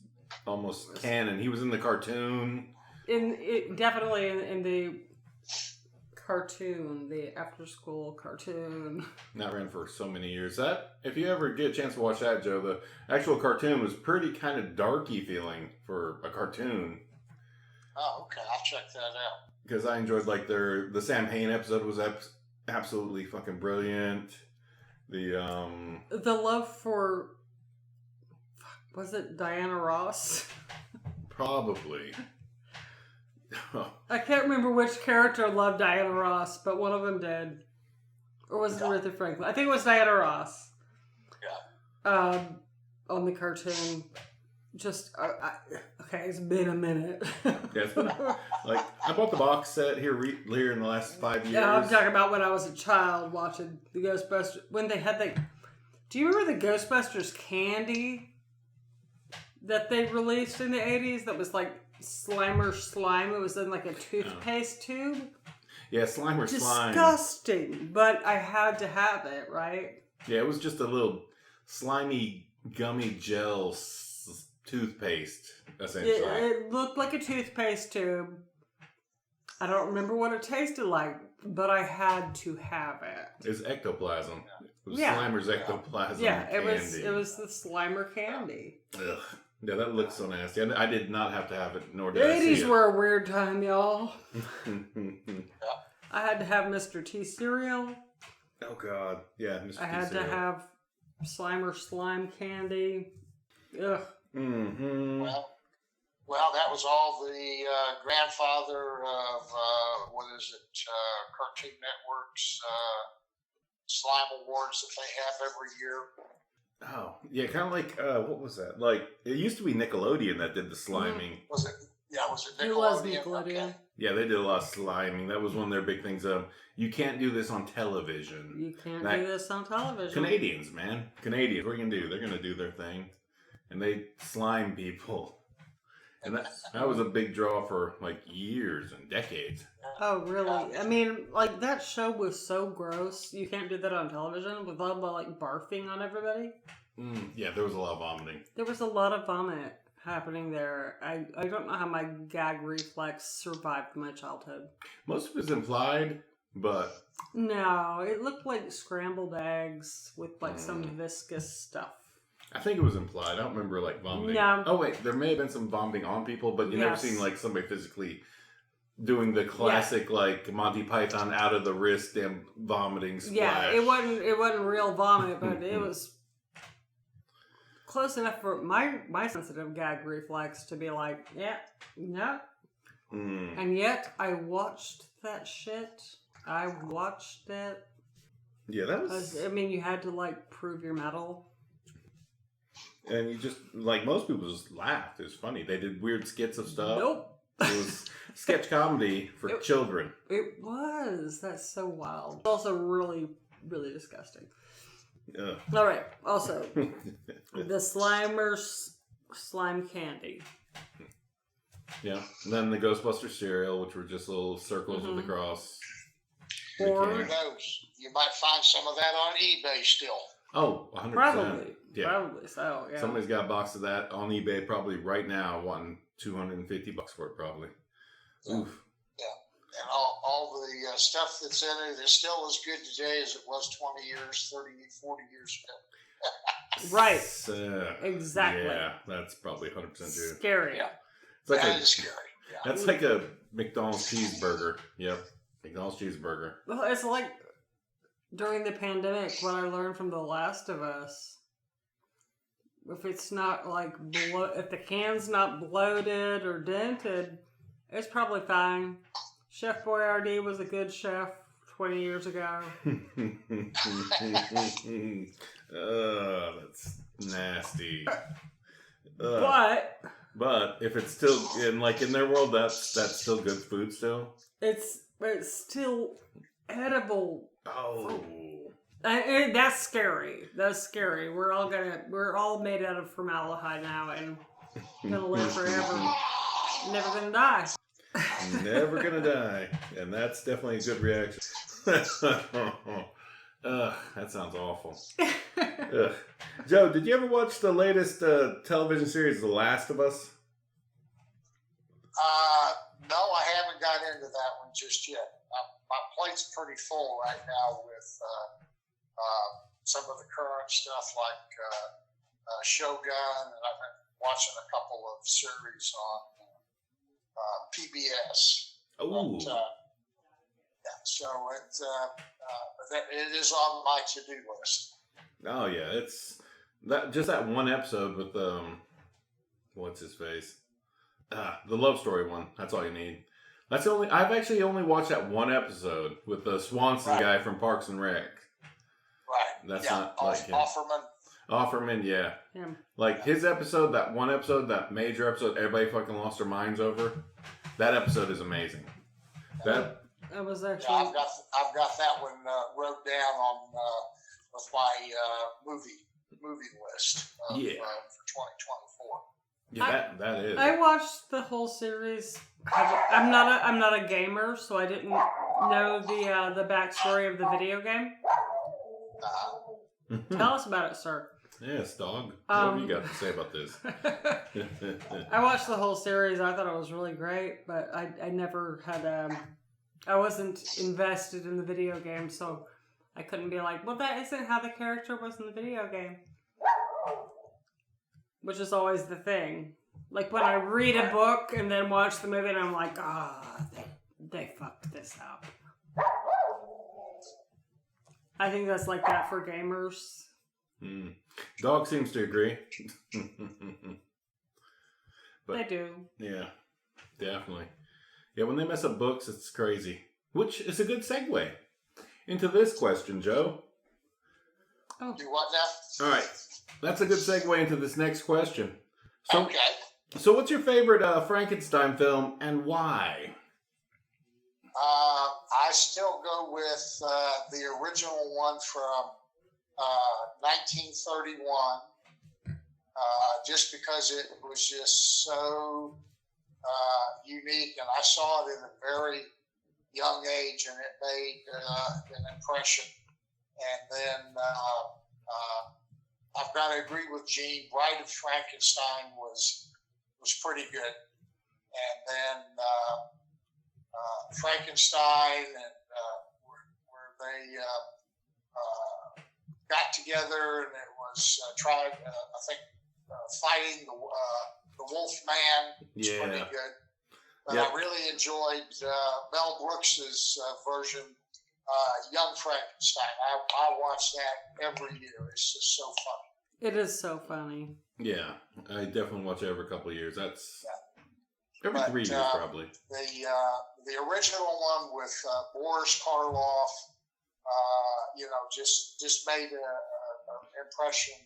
A: almost canon. He was in the cartoon.
B: Definitely in the cartoon, the after-school cartoon.
A: That ran for so many years. That, if you ever get a chance to watch that, Joe, the actual cartoon was pretty kind of darky feeling for a cartoon.
D: Oh, okay. I'll check that out.
A: Because I enjoyed, like, the Sam Hain episode was absolutely fucking brilliant. The
B: love for, was it Diana Ross?
A: Probably.
B: I can't remember which character loved Diana Ross, but one of them did. Or was it Aretha Franklin? I think it was Diana Ross.
D: Yeah.
B: On the cartoon. Just, okay, it's been a minute.
A: Yes, like, I bought the box set here in the last 5 years.
B: Yeah, I'm talking about when I was a child watching the Ghostbusters. When they had do you remember the Ghostbusters candy that they released in the 80s that was like Slimer slime? It was in like a toothpaste tube.
A: Yeah, Slimer slime.
B: Disgusting, but I had to have it, right?
A: Yeah, it was just a little slimy, gummy gel toothpaste, essentially.
B: It looked like a toothpaste tube. I don't remember what it tasted like, but I had to have it.
A: It's ectoplasm. It was
B: Yeah.
A: Slimer's ectoplasm
B: Yeah,
A: candy.
B: it was the Slimer candy.
A: Ugh. Yeah, that looks so nasty. I did not have to have it, nor
B: The
A: did I see
B: 80s
A: it.
B: were a weird time, y'all. I had to have Mr. T cereal.
A: Oh, God. Yeah, Mr.
B: I had to have Slimer slime candy. Ugh.
A: Mm-hmm.
D: Well, that was all the grandfather of, Cartoon Network's Slime Awards that they have every year.
A: Oh, yeah, kind of like, what was that? Like, it used to be Nickelodeon that did the sliming.
D: Was it Nickelodeon?
B: It was Nickelodeon.
D: Okay.
A: Yeah, they did a lot of sliming. That was one of their big things. You can't do this on television.
B: You can't do this on television.
A: Canadians, man. Canadians, what are you going to do? They're going to do their thing. And they slime people. And that was a big draw for, like, years and decades.
B: Oh, really? I mean, like, that show was so gross. You can't do that on television with all the, like, barfing on everybody.
A: Yeah, there was a lot of vomiting.
B: There was a lot of vomit happening there. I don't know how my gag reflex survived my childhood.
A: Most of it's implied, but...
B: No, it looked like scrambled eggs with, like, some viscous stuff.
A: I think it was implied. I don't remember, like, vomiting.
B: No.
A: Oh, wait, there may have been some vomiting on people, but you never seen, like, somebody physically doing the classic, like, Monty Python out of the wrist and vomiting splash.
B: Yeah, it wasn't real vomit, but it was close enough for my sensitive gag reflex to be like, yeah, no. And yet, I watched that shit. I watched it.
A: Yeah, that was...
B: I mean, you had to, like, prove your mettle.
A: And you just, like, most people just laughed. It was funny. They did weird skits of stuff.
B: Nope.
A: It was sketch comedy for children.
B: It was. That's so wild. It's also really, really disgusting.
A: Ugh.
B: All right. Also, the Slimer's slime candy.
A: Yeah. And then the Ghostbuster cereal, which were just little circles with a cross.
B: Or
D: Who knows? You might find some of that on eBay still.
A: Oh, 100%.
B: probably.
A: Yeah.
B: Probably so, yeah.
A: Somebody's got a box of that on eBay probably right now, wanting $250 for it, probably. Oof.
D: Yeah. And all the stuff that's in it is still as good today as it was 20 years, 30, 40 years ago.
B: Right. Exactly.
A: Yeah, that's probably 100% true.
B: Scary.
D: Yeah.
A: It's like
D: That is scary. Yeah.
A: That's like a McDonald's cheeseburger. Yep. McDonald's cheeseburger.
B: Well, it's like during the pandemic, what I learned from The Last of Us if it's not like if the can's not bloated or dented, it's probably fine. Chef Boyardee was a good chef 20 years ago.
A: That's nasty.
B: But
A: if it's still in their world, that's still good food still.
B: It's still edible.
A: Oh.
B: And that's scary. That's scary. We're all made out of formaldehyde now and gonna live forever. Never gonna die.
A: Never gonna die. And that's definitely a good reaction. That sounds awful. Joe, did you ever watch the latest television series, The Last of Us?
D: No, I haven't got into that one just yet. My plate's pretty full right now with some of the current stuff like Shogun, and I've been watching a couple of series on PBS.
A: Oh.
D: So it is on my to-do list.
A: Oh yeah, it's that one episode with what's his face? The love story one. That's all you need. I've actually only watched that one episode with the Swanson guy from Parks and Rec.
D: Right.
A: That's not like him. Offerman, yeah.
B: Him.
A: Like his episode, that one episode, that major episode, everybody fucking lost their minds over. That episode is amazing. That
B: was actually.
D: Yeah, I've got that one wrote down on with my movie list for 2024.
A: Yeah, that is.
B: I watched the whole series. I'm not a gamer, so I didn't know the backstory of the video game. Tell us about it, sir.
A: Yes, dog. What have you got to say about this?
B: I watched the whole series. I thought it was really great, but I never had I wasn't invested in the video game, so I couldn't be like, well, that isn't how the character was in the video game. Which is always the thing. Like when I read a book and then watch the movie and I'm like, they fucked this up. I think that's like that for gamers.
A: Dog seems to agree. But,
B: they do.
A: Yeah, definitely. Yeah, when they mess up books, it's crazy. Which is a good segue into this question, Joe.
B: Oh.
D: Do what now?
A: All right. That's a good segue into this next question.
D: Okay.
A: So what's your favorite Frankenstein film and why?
D: I still go with the original one from 1931, just because it was just so unique, and I saw it at a very young age, and it made an impression. And then I've got to agree with Gene. Bride of Frankenstein was pretty good, and then Frankenstein, and where they got together, and it was fighting the Wolf Man. Was pretty good. But I really enjoyed Mel Brooks's version, Young Frankenstein. I watch that every year. It's just so funny.
B: It is so funny.
A: Yeah, I definitely watch it every couple of years. That's every 3 years probably.
D: The original one with Boris Karloff, just made an impression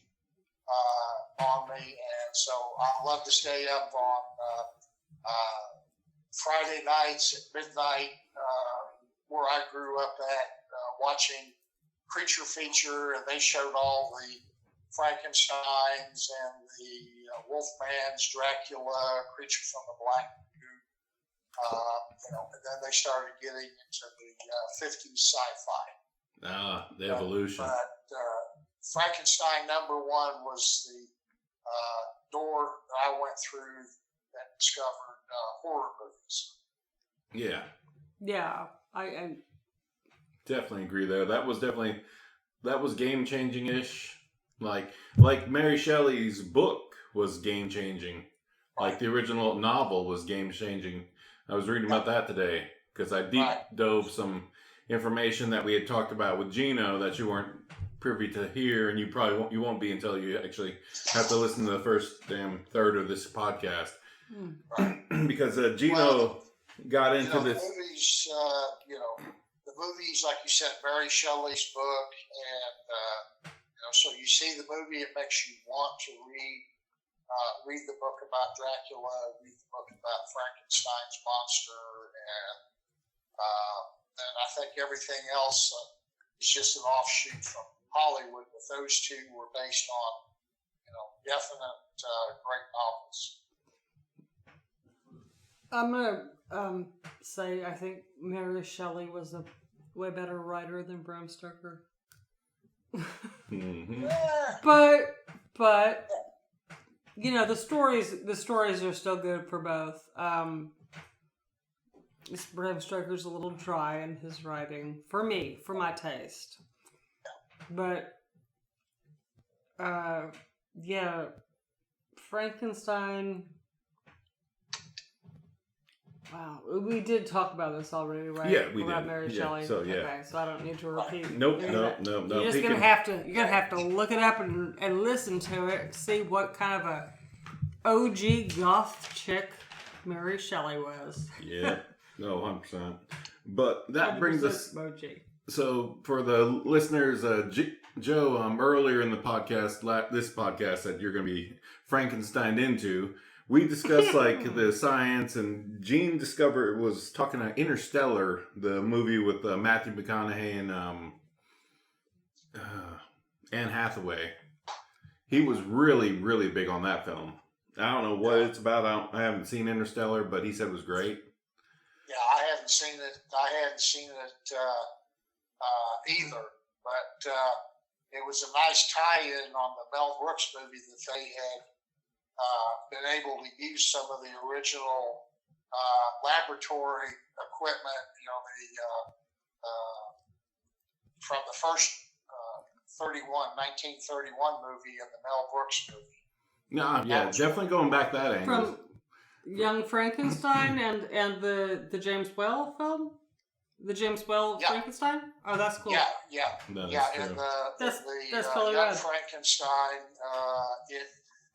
D: on me, and so I love to stay up on Friday nights at midnight, where I grew up at, watching Creature Feature, and they showed all the Frankensteins and the Wolfman's, Dracula, Creature from the Black Lagoon, and then they started getting into the 50s sci-fi.
A: The evolution.
D: But Frankenstein #1 was the door that I went through that discovered horror movies.
A: Yeah.
B: Yeah, I
A: definitely agree there. That was game changing ish. Like Mary Shelley's book was game changing. Like the original novel was game changing. I was reading about that today because I deep dove some information that we had talked about with Gino that you weren't privy to hear, and you won't be until you actually have to listen to the first damn third of this podcast. Because Gino got into this.
D: Movies, the movies, like you said, Mary Shelley's book, and so you see the movie, it makes you want to read the book about Dracula, read the book about Frankenstein's monster, and I think everything else is just an offshoot from Hollywood. But those two were based on, definite great novels.
B: I'm gonna say I think Mary Shelley was a way better writer than Bram Stoker.
A: Mm-hmm.
B: But the stories are still good for both. Bram Stoker's a little dry in his writing for my taste. But Frankenstein. Wow, we did talk about this already, right?
A: Yeah, we
B: about
A: did.
B: Mary
A: Yeah,
B: Shelley.
A: so, yeah.
B: Okay, so I don't need to repeat.
A: Nope.
B: You're just gonna have to look it up and listen to it, see what kind of a OG goth chick Mary Shelley was.
A: Yeah, no, 100%. But that brings us.
B: OG.
A: So for the listeners, Joe, earlier in the podcast, this podcast that you're going to be Frankenstein'd into. We discussed like the science, and Gene was talking about Interstellar, the movie with Matthew McConaughey and Anne Hathaway. He was really, really big on that film. I don't know what it's about. I haven't seen Interstellar, but he said it was great.
D: Yeah, I hadn't seen it. Either, but it was a nice tie-in on the Mel Brooks movie that they had been able to use some of the original laboratory equipment, from the first 1931 movie and the Mel Brooks movie.
A: No, yeah, definitely going back that angle.
B: From Young Frankenstein and the James Whale film? The James Whale Frankenstein? Oh, that's cool.
D: Yeah. And
B: that's
D: the Young Frankenstein,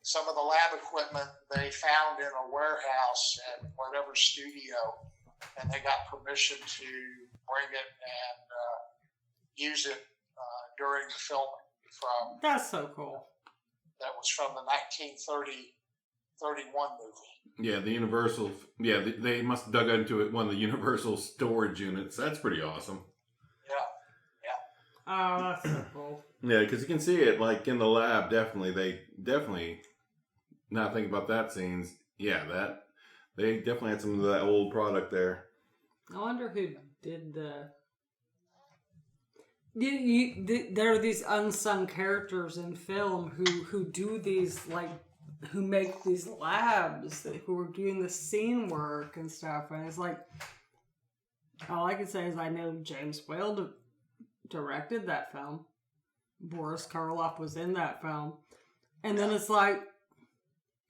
D: some of the lab equipment they found in a warehouse at whatever studio, and they got permission to bring it and use it during the filming.
B: That's so cool.
D: That was from the 1931 movie.
A: Yeah, the Universal. Yeah, they must have dug into it. One of the Universal storage units. That's pretty awesome.
D: Yeah.
B: Oh, that's so cool.
A: Yeah, because you can see it like in the lab. Definitely, not thinking about that scenes. Yeah, they definitely had some of that old product there.
B: I wonder who did the. There are these unsung characters in film who do these who make these labs, who are doing the scene work and stuff, and it's like all I can say is I know James Whale directed that film. Boris Karloff was in that film, and then it's like,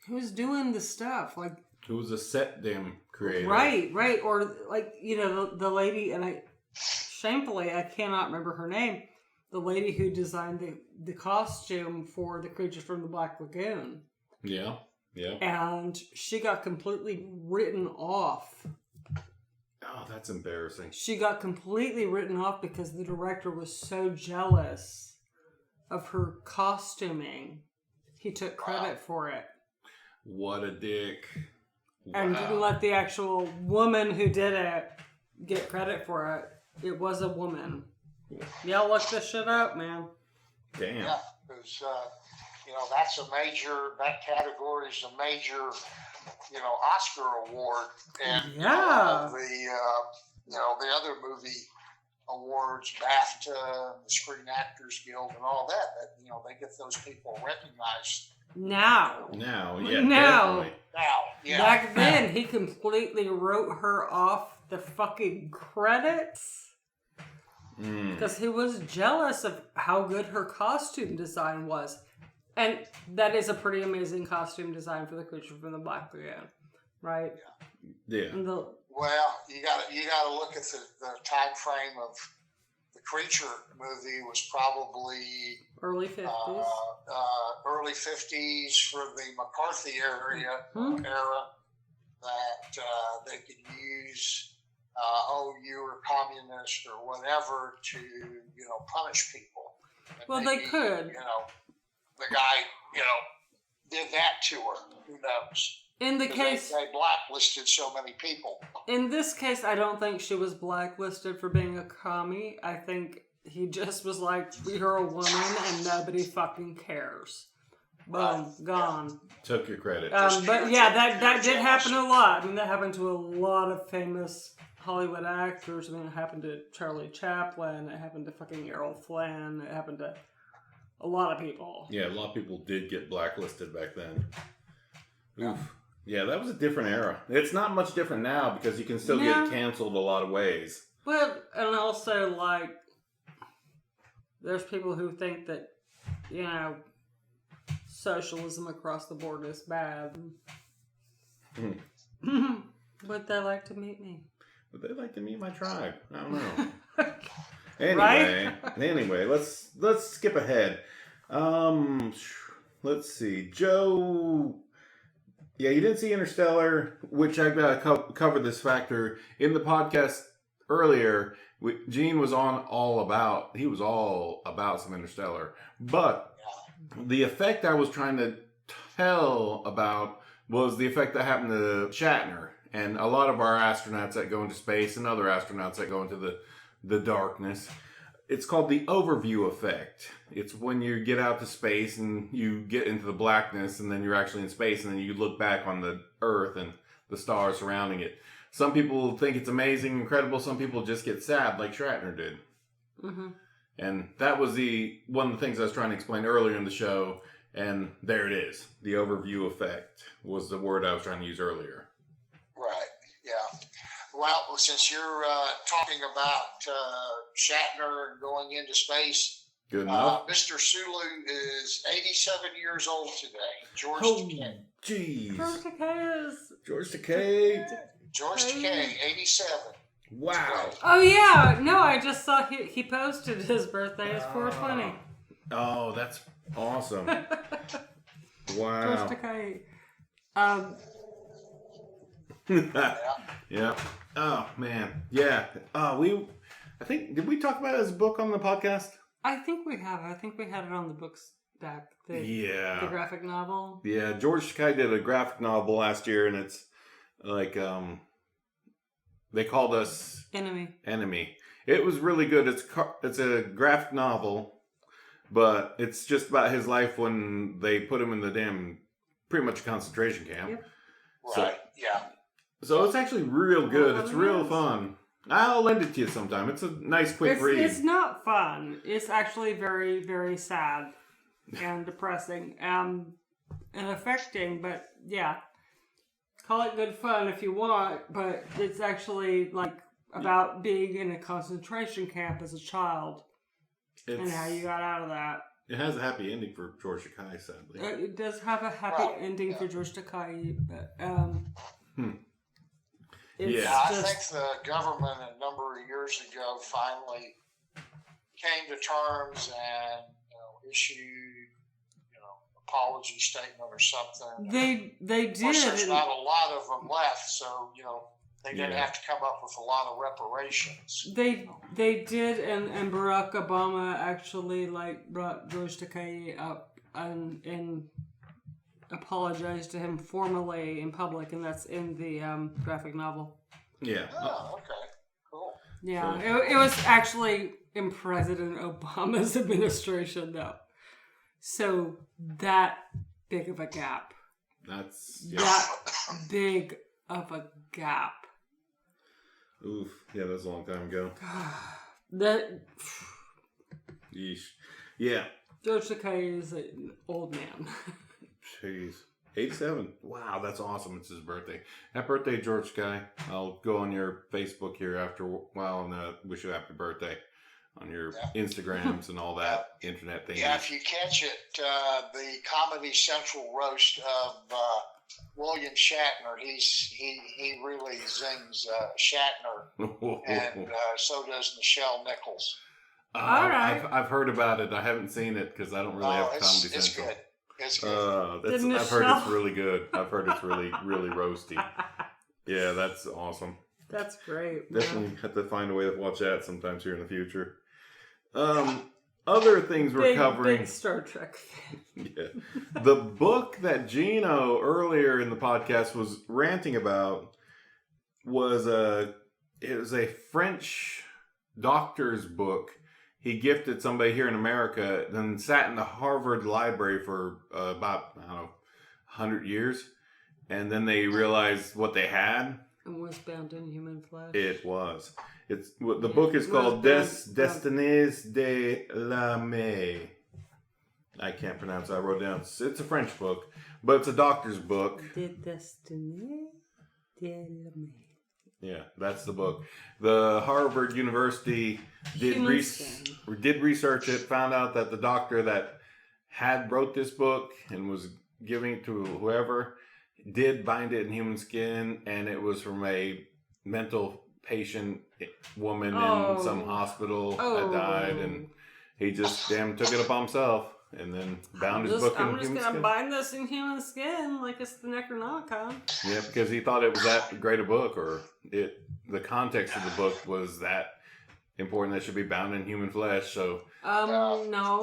B: who's doing the stuff? Like,
A: who's a set damn creator?
B: Right, or the lady, and shamefully I cannot remember her name. The lady who designed the costume for the creature from the Black Lagoon.
A: Yeah.
B: And she got completely written off.
A: Oh, that's embarrassing.
B: She got completely written off because the director was so jealous of her costuming. He took credit for it.
A: What a dick. Wow.
B: And didn't let the actual woman who did it get credit for it. It was a woman. Y'all look this shit up, man.
A: Damn.
D: Yeah, because, that category is a major, Oscar award. And, the other movie awards, BAFTA, the Screen Actors Guild, and all that, they get those people recognized.
B: Now.
A: Definitely.
B: Back then, he completely wrote her off the fucking credits. Because he was jealous of how good her costume design was. And that is a pretty amazing costume design for the creature from the Black Lagoon, right?
A: Yeah.
D: Well, you got to look at the time frame of the Creature movie was probably
B: Early 50s.
D: Early 50s for the McCarthy era that they could use, you were communist or whatever to, punish people. And
B: Well,
D: maybe,
B: they could.
D: The guy, did that to her. Who knows?
B: In the
D: 'Cause
B: case,
D: they blacklisted so many people.
B: in this case, I don't think she was blacklisted for being a commie. I think he just was like, you're a woman and nobody fucking cares. Boom, gone.
A: Took your credit.
B: But yeah, that did happen a lot. I mean, that happened to a lot of famous Hollywood actors. I mean, it happened to Charlie Chaplin. It happened to fucking Errol Flynn. It happened to a lot of people.
A: Yeah, a lot of people did get blacklisted back then. Oof. Yeah, that was a different era. It's not much different now because you can still get canceled a lot of ways.
B: But, and also, like, there's people who think that, socialism across the board is bad. But they like to meet me.
A: But they like to meet my tribe. I don't know. Anyway, let's skip ahead. Let's see. Joe. Yeah, you didn't see Interstellar, which I've got to cover this factor in the podcast earlier. Gene was all about some Interstellar, but the effect I was trying to tell about was the effect that happened to Shatner and a lot of our astronauts that go into space and other astronauts that go into the darkness. It's called the overview effect. It's when you get out to space and you get into the blackness and then you're actually in space and then you look back on the Earth and the stars surrounding it. Some people think it's amazing, incredible. Some people just get sad like Shatner did. Mm-hmm. And that was one of the things I was trying to explain earlier in the show. And there it is. The overview effect was the word I was trying to use earlier.
D: Right, yeah. Well, since you're talking about Shatner and going into space,
A: good enough.
D: Mr. Sulu is 87 years old today. George Takei.
A: Jeez.
B: George Takei.
D: George Takei, 87.
A: Wow.
B: Oh, yeah. No, I just saw he posted his birthday is 420.
A: Oh, that's awesome. Wow.
B: George Takei.
A: Yeah. Oh, man. Yeah. Did we talk about his book on the podcast?
B: I think we have. I think we had it on the books back. The graphic novel.
A: Yeah, George Takei did a graphic novel last year, and it's like, they called us Enemy. It was really good. It's a graphic novel, but it's just about his life when they put him in the pretty much a concentration camp.
B: Yep.
D: Right, yeah.
A: So it's actually real good. It's real fun. I'll lend it to you sometime. It's a nice, quick read.
B: It's not fun. It's actually very, very sad and depressing and affecting. But yeah, call it good fun if you want. But it's actually like about being in a concentration camp as a child and how you got out of that.
A: It has a happy ending for George Takei, sadly.
B: It does have a happy ending for George Takei, but
D: I think the government a number of years ago finally came to terms and issued apology statement or something.
B: They did.
D: Of course, there's not a lot of them left, so they didn't have to come up with a lot of reparations.
B: They did, and Barack Obama actually brought George Takei up and apologized to him formally in public, and that's in the graphic novel.
A: Yeah.
D: Oh, okay. Cool.
B: Yeah, it was actually in President Obama's administration, though. So that big of a gap. That big of a gap.
A: Oof. Yeah, that was a long time ago. Yeesh. Yeah.
B: George Takei is an old man.
A: Jeez. 87. Wow, that's awesome. It's his birthday. Happy birthday, George Takei. I'll go on your Facebook here after a while and wish you a happy birthday on your Instagrams and all that internet thing.
D: Yeah, if you catch it, the Comedy Central roast of William Shatner, he really zings Shatner, and so does Nichelle Nichols.
B: All right.
A: I've heard about it. I haven't seen it because I don't really have Comedy
D: it's
A: Central.
D: good. It's good.
A: I've heard it's really good. I've heard it's really, really roasty. Yeah, that's awesome.
B: That's great.
A: Definitely have to find a way to watch that sometimes here in the future. Other things we're covering.
B: Big Star Trek.
A: Yeah. The book that Gino earlier in the podcast was ranting about was a French doctor's book. He gifted somebody here in America, then sat in the Harvard Library for about, 100 years. And then they realized what they had.
B: And was bound in human flesh.
A: It was. The book is called Destinies de l'Âme. I can't pronounce it. I wrote it down. It's a French book, but it's a doctor's book.
B: De Destinies de l'Âme.
A: Yeah, that's the book. The Harvard University did research it, found out that the doctor that wrote this book and was giving it to whoever did bind it in human skin, and it was from a mental patient woman in some hospital that died, and he just took it upon himself and then bound his book in human skin. I'm just going to
B: bind this in human skin like it's the Necronomicon.
A: Yeah, because he thought it was that great a book, or the context of the book was that important that it should be bound in human flesh. So
B: no.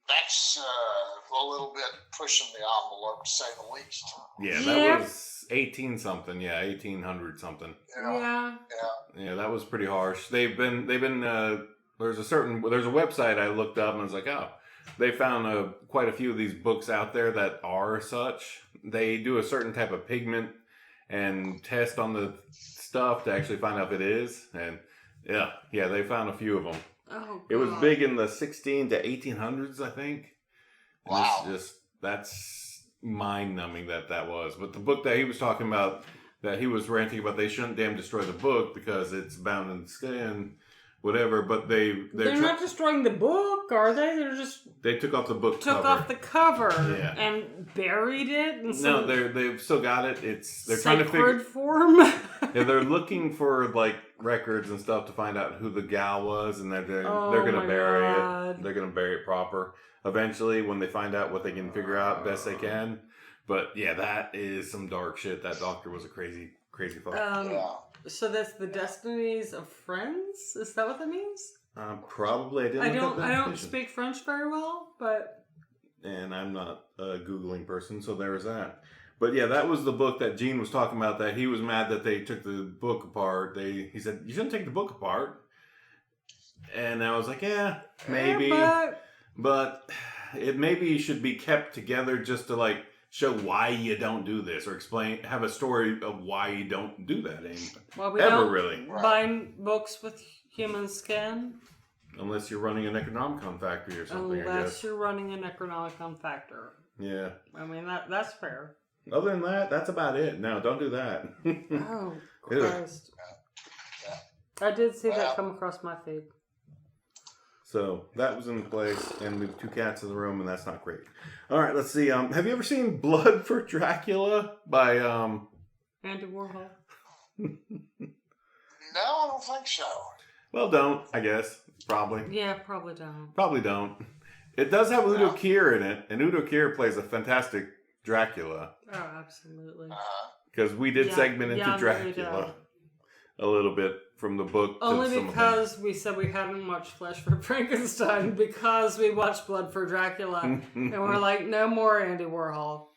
D: That's a little bit pushing the envelope, to say the least.
A: Yeah, that was 18-something. Yeah, 1800 something.
B: Yeah.
A: Yeah, that was pretty harsh. They've been. There's a website I looked up and I was like, oh, they found quite a few of these books out there that are such. They do a certain type of pigment and test on the stuff to actually find out if it is. And yeah, they found a few of them.
B: Oh,
A: it was big in the 16 to 1800s, I think. And
D: wow.
A: That's mind-numbing that was. But the book that he was talking about, that he was ranting about, they shouldn't destroy the book because it's bound in skin, whatever. But they're
B: not destroying the book, are they?
A: They took off the book cover.
B: Took off the cover and buried it.
A: No, they've still got it. They're trying to figure
B: form.
A: Yeah, they're looking for like records and stuff to find out who the gal was, and they're going to bury it. They're going to bury it proper eventually when they find out what they can figure out best they can. But yeah, that is some dark shit. That doctor was a crazy fuck.
B: So that's the Destinies of Friends? Is that what that means?
A: Probably. I
B: don't speak French very well, but...
A: And I'm not a Googling person, so there's that. But yeah, that was the book that Gene was talking about, that he was mad that they took the book apart. He said, you shouldn't take the book apart. And I was like, yeah, maybe. But it maybe should be kept together just to like show why you don't do this, or have a story of why you don't do that anymore.
B: Well, we don't bind books with human skin.
A: Unless you're running a Necronomicon factory or something, I guess.
B: Unless you're running a Necronomicon factory.
A: Yeah.
B: I mean, that's fair.
A: Other than that, that's about it. No, don't do that.
B: Oh, Christ. I did see that come across my feed.
A: So, that was in place, and we have 2 cats in the room, and that's not great. All right, let's see. Have you ever seen Blood for Dracula by...
B: Andy Warhol?
D: No, I don't think so.
A: Well, don't, I guess. Probably.
B: Yeah, probably don't.
A: Probably don't. It does have Udo Kier in it, and Udo Kier plays a fantastic Dracula.
B: Oh, absolutely.
A: Because we did segment into Dracula a little bit from the book.
B: Only because we said we hadn't watched Flesh for Frankenstein, because we watched Blood for Dracula, and we're like, no more Andy Warhol.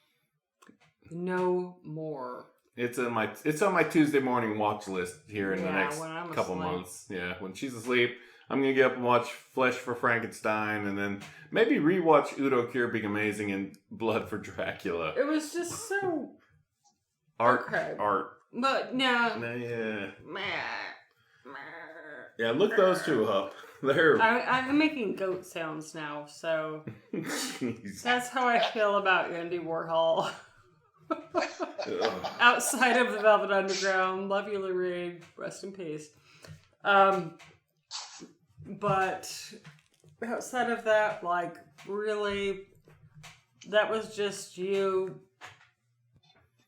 B: No more.
A: It's on my Tuesday morning watch list here in the next couple months. Yeah, when she's asleep, I'm going to get up and watch Flesh for Frankenstein, and then maybe rewatch Udo Kier being amazing in Blood for Dracula.
B: It was just so...
A: Art.
B: But, no.
A: Yeah. Yeah, look those two up.
B: I'm making goat sounds now, so... That's how I feel about Andy Warhol. Outside of the Velvet Underground, love you, Lou Reed, rest in peace. But outside of that, like, really, that was just you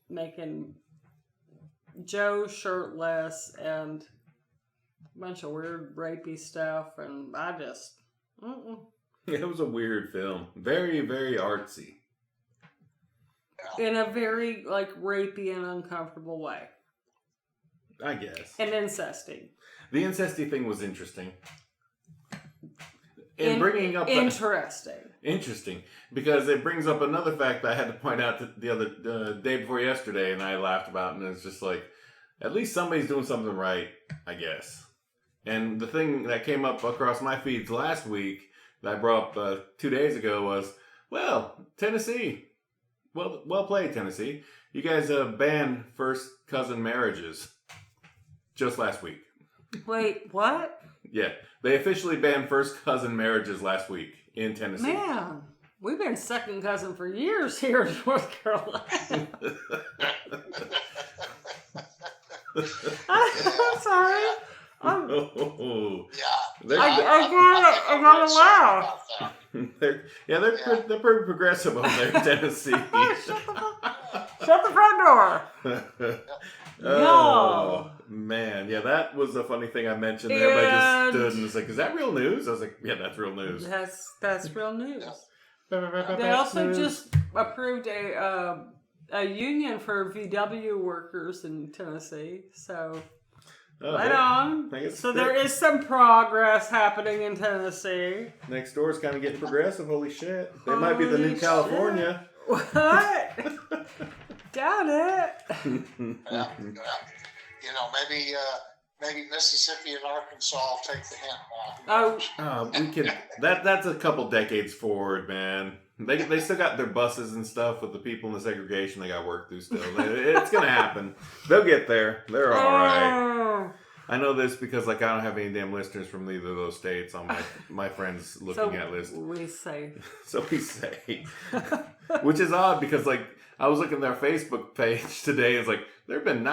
B: making Joe shirtless and bunch of weird rapey stuff, and I just...
A: It was a weird film. Very, very artsy.
B: In a very, like, rapey and uncomfortable way.
A: I guess.
B: And incesty.
A: The incesty thing was interesting. And bringing up... Interesting. Because it brings up another fact that I had to point out the day before yesterday, and I laughed about, and it's just like, at least somebody's doing something right, I guess. And the thing that came up across my feeds last week that I brought up 2 days ago was, well, Tennessee. Well played, Tennessee. You guys banned first cousin marriages just last week.
B: Wait, what?
A: Yeah, they officially banned first cousin marriages last week in Tennessee.
B: Man, we've been second cousin for years here in North Carolina. I'm sorry. I gotta laugh.
A: They're pretty progressive over there in Tennessee.
B: Shut the front door.
A: Oh, man. Yeah, that was a funny thing I mentioned. Everybody just stood and was like, is that real news? I was like, yeah, that's real news.
B: That's real news. They also just approved a union for VW workers in Tennessee. So, right on. So there is some progress happening in Tennessee.
A: Next door is kind of getting progressive. Holy shit. They might be the new California.
B: What? Doubt it.
D: Yeah. You know, maybe Mississippi and Arkansas will take the hint now.
A: We could. That's a couple decades forward, man. They still got their buses and stuff with the people in the segregation they got to work through still. It's gonna happen. They'll get there. They're all right. I know this because like I don't have any damn listeners from either of those states on my friends looking at lists. So we say. Which is odd because like I was looking at their Facebook page today. It's like there have been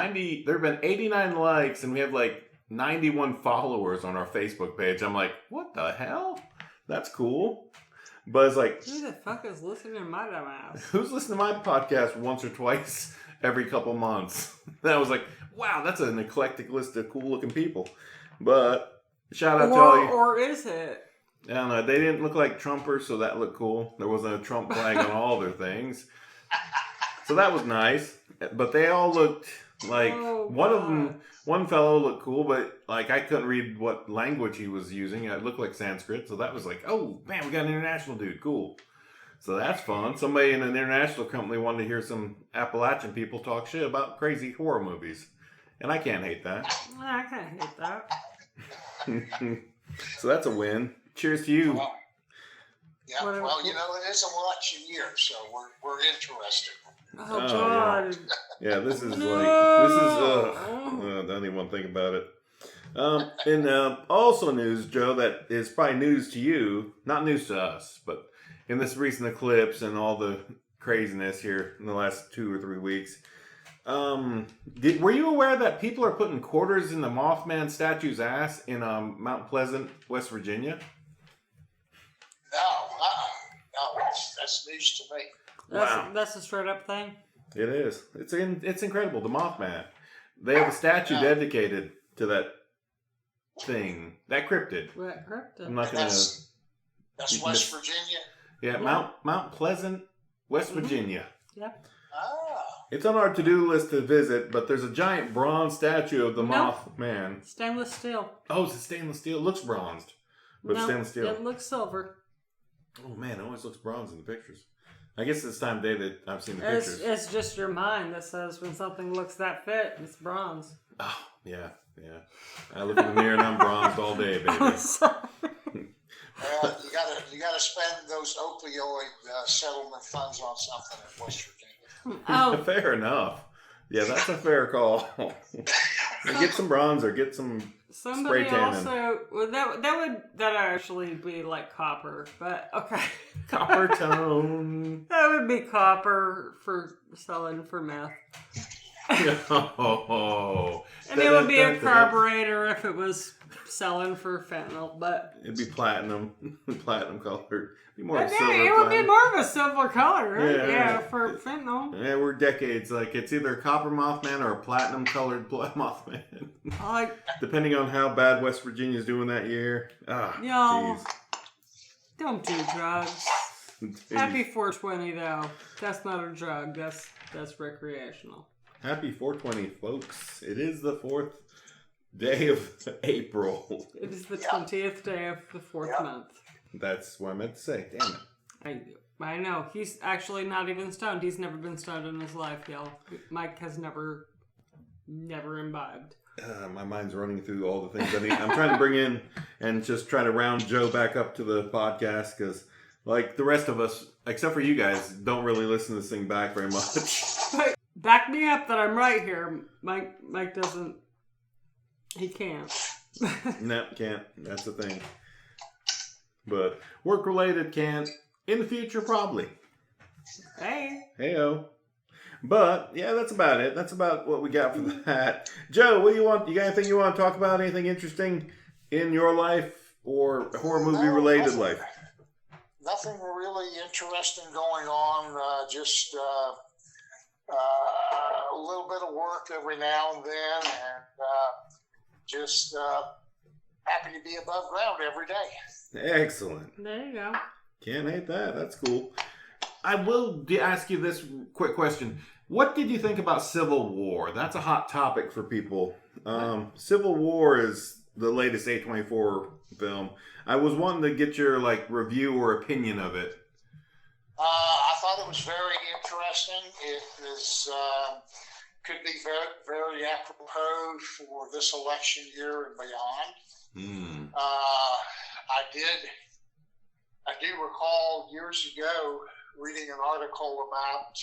A: 89 likes and we have like 91 followers on our Facebook page. I'm like, what the hell? That's cool. But it's like,
B: who the fuck is listening to my dumb ass?
A: Who's listening to my podcast once or twice every couple months? And I was like, wow, that's an eclectic list of cool looking people. But shout out to all you.
B: Or is it?
A: I don't know. They didn't look like Trumpers, so that looked cool. There wasn't a Trump flag on all their things. So that was nice. But they all looked like one fellow looked cool, but like I couldn't read what language he was using. It looked like Sanskrit. So that was like, oh man, we got an international dude. Cool. So that's fun. Somebody in an international company wanted to hear some Appalachian people talk shit about crazy horror movies. And I can't hate that.
B: I can't hate that.
A: So that's a win. Cheers to you.
D: Well, you know, it is election year, so we're interested.
B: Oh, God.
A: Yeah, this is don't even want to think about it. And also news, Joe, that is probably news to you, not news to us, but in this recent eclipse and all the craziness here in the last 2 or 3 weeks, were you aware that people are putting quarters in the Mothman statue's ass in Mount Pleasant, West Virginia?
D: No, that's news to me.
B: That's a straight up thing.
A: It is. It's incredible. The Mothman. They have a statue dedicated to that thing, that cryptid.
B: What cryptid?
A: I'm not gonna.
D: That's West Virginia.
A: Yeah, Mount Pleasant, West Virginia.
B: Yeah.
A: It's on our to-do list to visit, but there's a giant bronze statue of the Mothman.
B: Stainless steel.
A: Oh, it's a stainless steel. It looks bronzed, but stainless steel.
B: It looks silver.
A: Oh man, it always looks bronze in the pictures. I guess it's time day that I've seen the pictures.
B: It's just your mind that says when something looks that fit, it's bronze.
A: Oh, yeah. I look in the mirror and I'm bronzed all day, baby.
D: Well, you gotta spend those opioid settlement funds on something in West Virginia.
B: Oh,
A: fair enough. Yeah, that's a fair call. Get some bronzer, get some spray tanning.
B: Also, that actually be like copper, but okay.
A: Copper tone.
B: That would be copper for selling for meth.
A: Oh.
B: And it would be a carburetor if it was selling for fentanyl, but
A: it'd be platinum colored. It'd be more
B: but
A: silver.
B: it would be more of a silver color, right?
A: Yeah.
B: For fentanyl.
A: Yeah, we're decades. Like it's either a copper Mothman or a platinum colored Mothman, depending on how bad West Virginia's doing that year. Ah,
B: y'all,
A: jeez.
B: don't do drugs.
A: Jeez.
B: Happy 420 though. That's not a drug. That's recreational.
A: Happy 420, folks. It is the 4th day of April.
B: It is the 20th day of the 4th month.
A: That's what I meant to say. Damn it.
B: I know. He's actually not even stoned. He's never been stoned in his life, y'all. Mike has never imbibed.
A: My mind's running through all the things I need. I'm trying to bring in and just try to round Joe back up to the podcast because, like the rest of us, except for you guys, don't really listen to this thing back very much.
B: But back me up that I'm right here. Mike doesn't. He can't.
A: No, can't. That's the thing. But work-related can't. In the future, probably. Hey-o. But, yeah, that's about it. That's about what we got for that. Joe, what do you want? You got anything you want to talk about? Anything interesting in your life or horror movie-related life?
D: Nothing really interesting going on. Just a little bit of work every now and then. And just happy to be above ground every day.
A: Excellent.
B: There you go.
A: Can't hate that. That's cool. I will ask you this quick question. What did you think about Civil War? That's a hot topic for people. Civil War is the latest A24 film. I was wanting to get your review or opinion of it.
D: I thought it was very interesting. It is could be very, very apropos for this election year and beyond. I do recall years ago reading an article about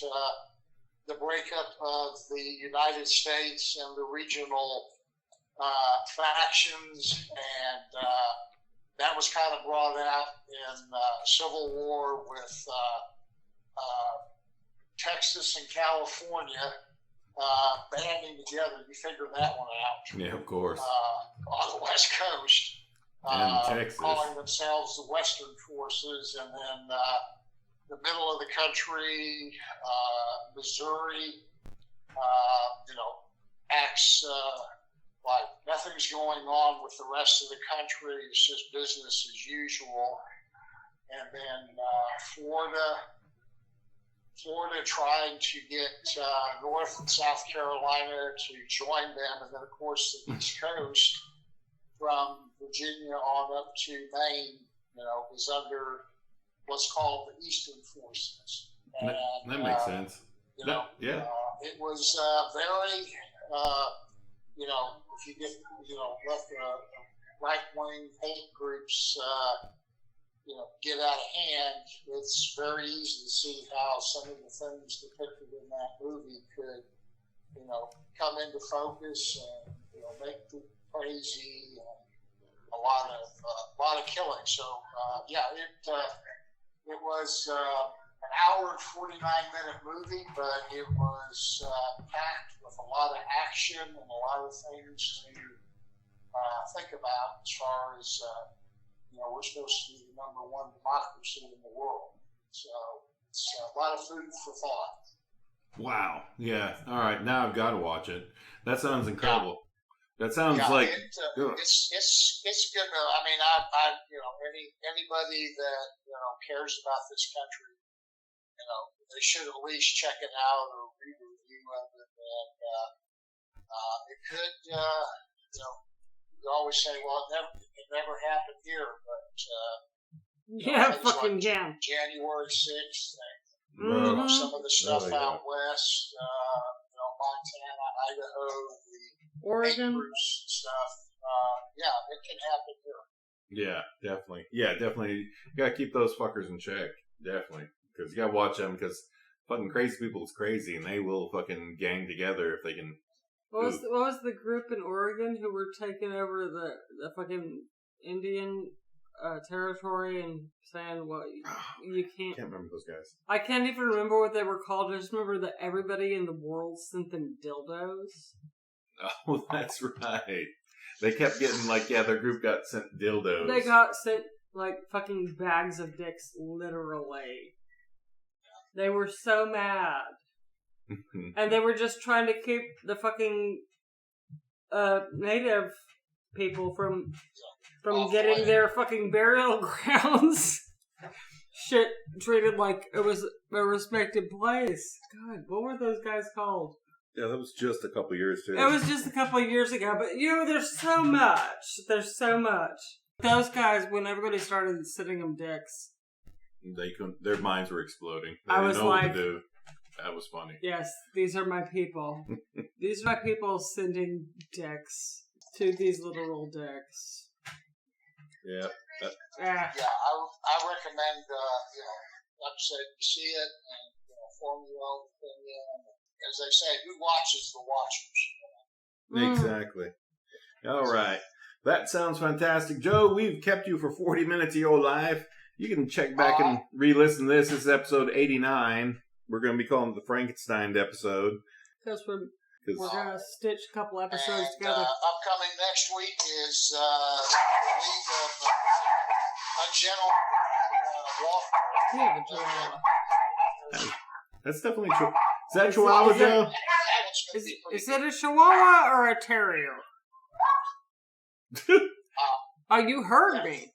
D: the breakup of the United States and the regional factions, and that was kind of brought out in Civil War with Texas and California banding together. You figure that one out.
A: Yeah, of course.
D: On the West Coast.
A: And Texas.
D: Calling themselves the Western Forces, and then the middle of the country, Missouri, acts like nothing's going on with the rest of the country. It's just business as usual. And then Florida trying to get North and South Carolina to join them, and then of course the East Coast from Virginia on up to Maine, is under what's called the Eastern Forces. And,
A: that makes sense. Yeah.
D: It was very, if you get, let the right-wing hate groups, get out of hand, it's very easy to see how some of the things depicted in that movie could, come into focus and, make people crazy and a lot of killing. So, it was an hour and 49-minute movie, but it was packed with a lot of action and a lot of things to think about as far as, we're supposed to be the number one democracy in the world. So it's a lot of food for thought.
A: Wow. Yeah. All right. Now I've got to watch it. That sounds incredible. Yeah. That sounds like
D: it's good. I mean, anybody that cares about this country, they should at least check it out or read a review of it. And it could, you always say, well, it never happened here, but
B: fucking yeah.
D: January 6th,
B: Mm-hmm.
D: some of the stuff out west, Montana, Idaho, the
B: Oregon
D: groups and stuff. It can happen here.
A: Yeah, definitely. Yeah, definitely. You gotta keep those fuckers in check. Definitely. Because you gotta watch them, because fucking crazy people is crazy, and they will fucking gang together if they can.
B: What was the group in Oregon who were taking over the fucking Indian territory and saying, well, you can't...
A: I can't remember those guys.
B: I can't even remember what they were called. I just remember that everybody in the world sent them dildos.
A: Oh, that's right. They kept getting their group got sent dildos.
B: They got sent fucking bags of dicks, literally. They were so mad. And they were just trying to keep the fucking native people from getting their fucking burial grounds shit treated like it was a respected place. God, what were those guys called?
A: Yeah, that was just a couple years too.
B: It was just a couple of years ago, but there's so much. There's so much. Those guys, when everybody started sending them dicks,
A: they couldn't. Their minds were exploding. They
B: I
A: didn't
B: was
A: know
B: like,
A: what to do. That was funny.
B: Yes, these are my people. These are my people sending dicks to these literal dicks.
A: Yeah.
D: Yeah, I recommend, like I said, you see it and form your own opinion. As they say, who watches the watchers?
A: Exactly. All right. That sounds fantastic. Joe, we've kept you for 40 minutes of your life. You can check back and re-listen to this. This is episode 89. We're going to be calling it the Frankenstein'd episode.
B: Because we're going to stitch a couple episodes together.
D: Upcoming next week is the League of Ungentle
B: Yeah, the Chihuahua.
A: That's definitely true. Is that Chihuahua, Joe?
B: Is it a Chihuahua or a Terrier? Oh, you heard me.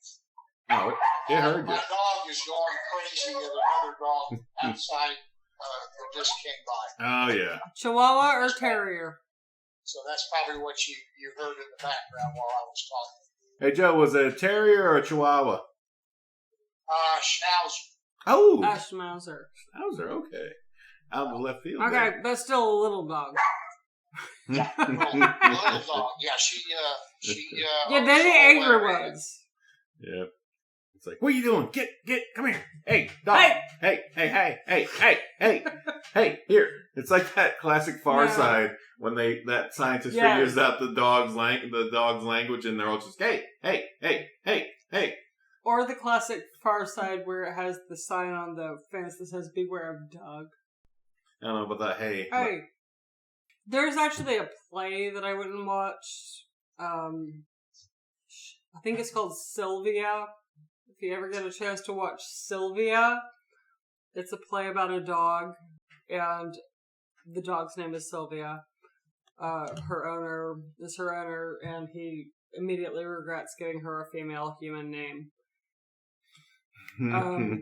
A: Oh, it heard you.
D: My dog is going crazy at another dog outside that just came by.
A: Oh, yeah.
B: Chihuahua or Terrier?
D: So that's probably what you heard in the background while I was talking.
A: Hey, Joe, was it a Terrier or a Chihuahua?
D: Schnauzer.
A: Oh!
B: Schnauzer.
A: Schnauzer, okay. Out of the left field.
B: Okay,
A: there.
B: but still a little dog.
D: Little dog. Yeah, she
B: yeah, they're the angry ones.
A: Yeah. It's like, what are you doing? Get, come here. Hey, dog. Hey, here. It's like that classic Far Side when that scientist figures out the dog's language and they're all just, hey.
B: Or the classic Far Side where it has the sign on the fence that says beware of dog.
A: I don't know about that, hey.
B: Hey. There's actually a play that I went and watched. I think it's called Sylvia. If you ever get a chance to watch Sylvia, it's a play about a dog, and the dog's name is Sylvia. Her owner is her owner, and he immediately regrets giving her a female human name.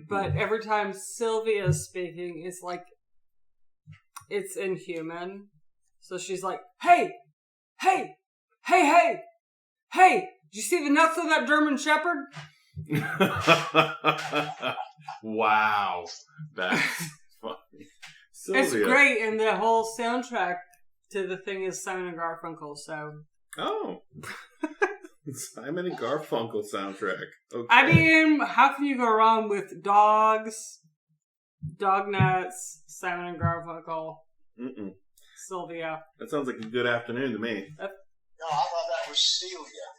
B: But every time Sylvia is speaking, it's like it's inhuman. So she's like, hey, did you see the nuts of that German Shepherd?
A: Wow. That's funny. Sylvia.
B: It's great, and the whole soundtrack to the thing is Simon and Garfunkel, so.
A: Oh. Simon and Garfunkel soundtrack. Okay.
B: I mean, how can you go wrong with dogs, dog nuts, Simon and Garfunkel, Sylvia?
A: That sounds like a good afternoon to me.
D: No, I thought that was Celia.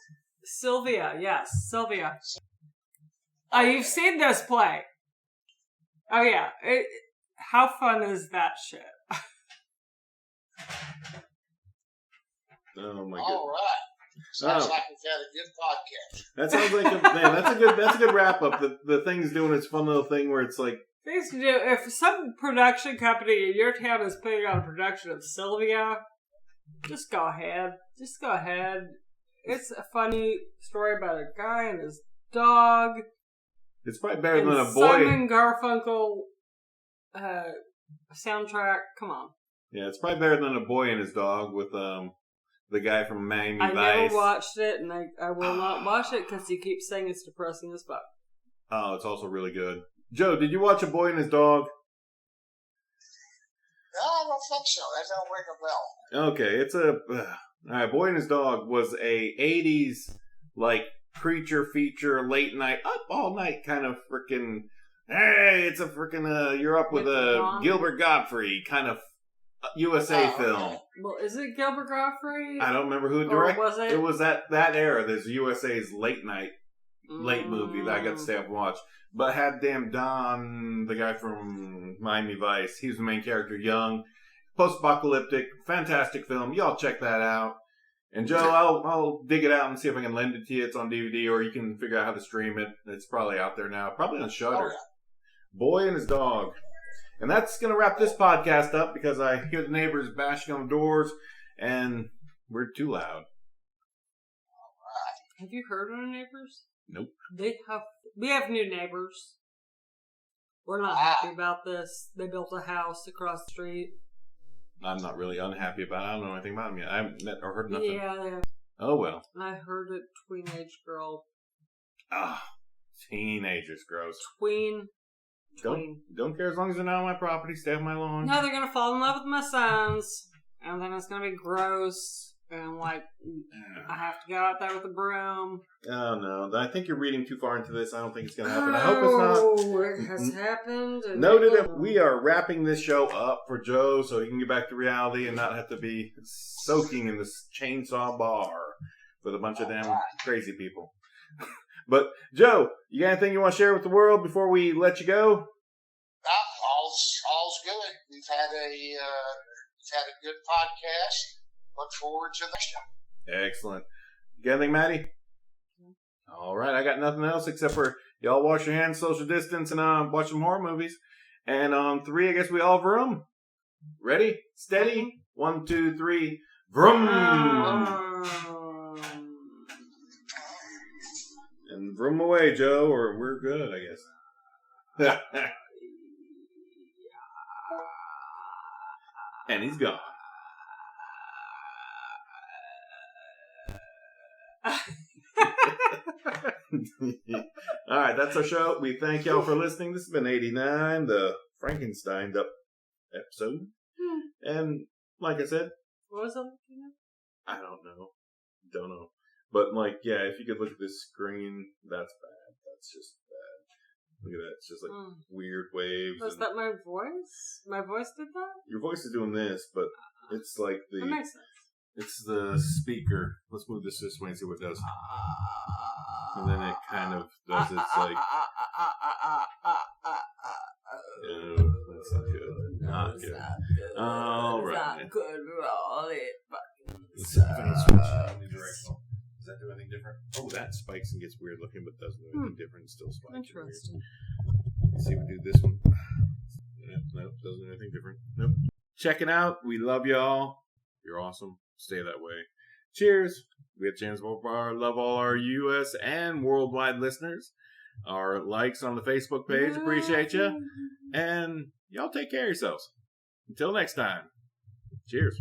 B: Sylvia, yes, Sylvia. Oh, you've seen this play. Oh, yeah. How fun is that shit?
A: Oh, my God.
D: All right. Sounds like we've had a good podcast.
A: That sounds like that's a good wrap up. The thing's doing its fun little thing where it's like
B: things to do. If some production company in your town is putting on a production of Sylvia, just go ahead. Just go ahead. It's a funny story about a guy and his dog.
A: It's probably better than a boy.
B: Simon Garfunkel soundtrack. Come on.
A: Yeah, it's probably better than a boy and his dog with the guy from Miami Vice.
B: I never watched it, and I will not watch it because you keep saying it's depressing as fuck.
A: Oh, it's also really good. Joe, did you watch A Boy and His Dog?
D: No, I don't think so. That don't ring a bell.
A: Okay, it's a Boy and His Dog was a 80s like creature feature, late night, up all night kind of freaking. Hey, it's a freaking you're up with a Gilbert Gottfried kind of USA film.
B: Well, is it Gilbert Gottfried?
A: I don't remember who directed.
B: Was it?
A: It was that era. There's USA's late movie that I got to stay up and watch. But had damn Don, the guy from Miami Vice. He was the main character, young, post-apocalyptic, fantastic film. Y'all check that out. And Joe, I'll dig it out and see if I can lend it to you. It's on DVD, or you can figure out how to stream it. It's probably out there now. Probably on Shudder.
D: Oh, yeah.
A: Boy and His Dog. And that's going to wrap this podcast up because I hear the neighbors bashing on the doors and we're too loud.
B: Have you heard of our neighbors?
A: Nope.
B: We have new neighbors. We're not happy about this. They built a house across the street.
A: I'm not really unhappy about it. I don't know anything about them yet. I haven't met or heard nothing.
B: Yeah, they have.
A: Oh, well.
B: I heard a teenage girl.
A: Teenagers, gross.
B: Tween.
A: Don't care as long as they're not on my property. Stay off my lawn.
B: No, they're going to fall in love with my sons. And then it's going to be gross. And, like, I have to go out there with a broom.
A: Oh, no. I think you're reading too far into this. I don't think it's going to happen. I hope it's not.
B: Oh, it has happened.
A: Noted that we are wrapping this show up for Joe so he can get back to reality and not have to be soaking in this chainsaw bar with a bunch of damn crazy people. But, Joe, you got anything you want to share with the world before we let you go?
D: All's good. We've had a good podcast. Look forward to the next one.
A: Excellent. You got anything, Maddie? All right, I got nothing else except for y'all wash your hands, social distance, and watch some horror movies. And on 3, I guess we all vroom. Ready? Steady? 1, 2, 3. Vroom! And vroom away, Joe, or we're good, I guess. And he's gone. All right, that's our show. We thank y'all for listening. This has been 89, the Frankenstein'd Up episode. And like I said,
B: what was it?
A: I don't know. But like, yeah, if you could look at this screen, that's bad. That's just bad. Look at that. It's just like weird waves.
B: Was that my voice? My voice did that?
A: Your voice is doing this, but it's like the...
B: That makes sense.
A: It's the speaker. Let's move this way and see what it does. And then it kind of does its like... Oh, that's not good. Not good. All right.
B: Not good at all.
A: Let's see if I can switch unidirectional. Does that do anything different? Oh, that spikes and gets weird looking, but doesn't do anything different. It still spikes.
B: Interesting.
A: Let's see if we do this one. Nope, doesn't do anything different. Nope. Check it out. We love y'all. You're awesome. Stay that way. Cheers. We have a chance for our love all our U.S. and worldwide listeners. Our likes on the Facebook page. Appreciate you. And y'all take care of yourselves. Until next time. Cheers.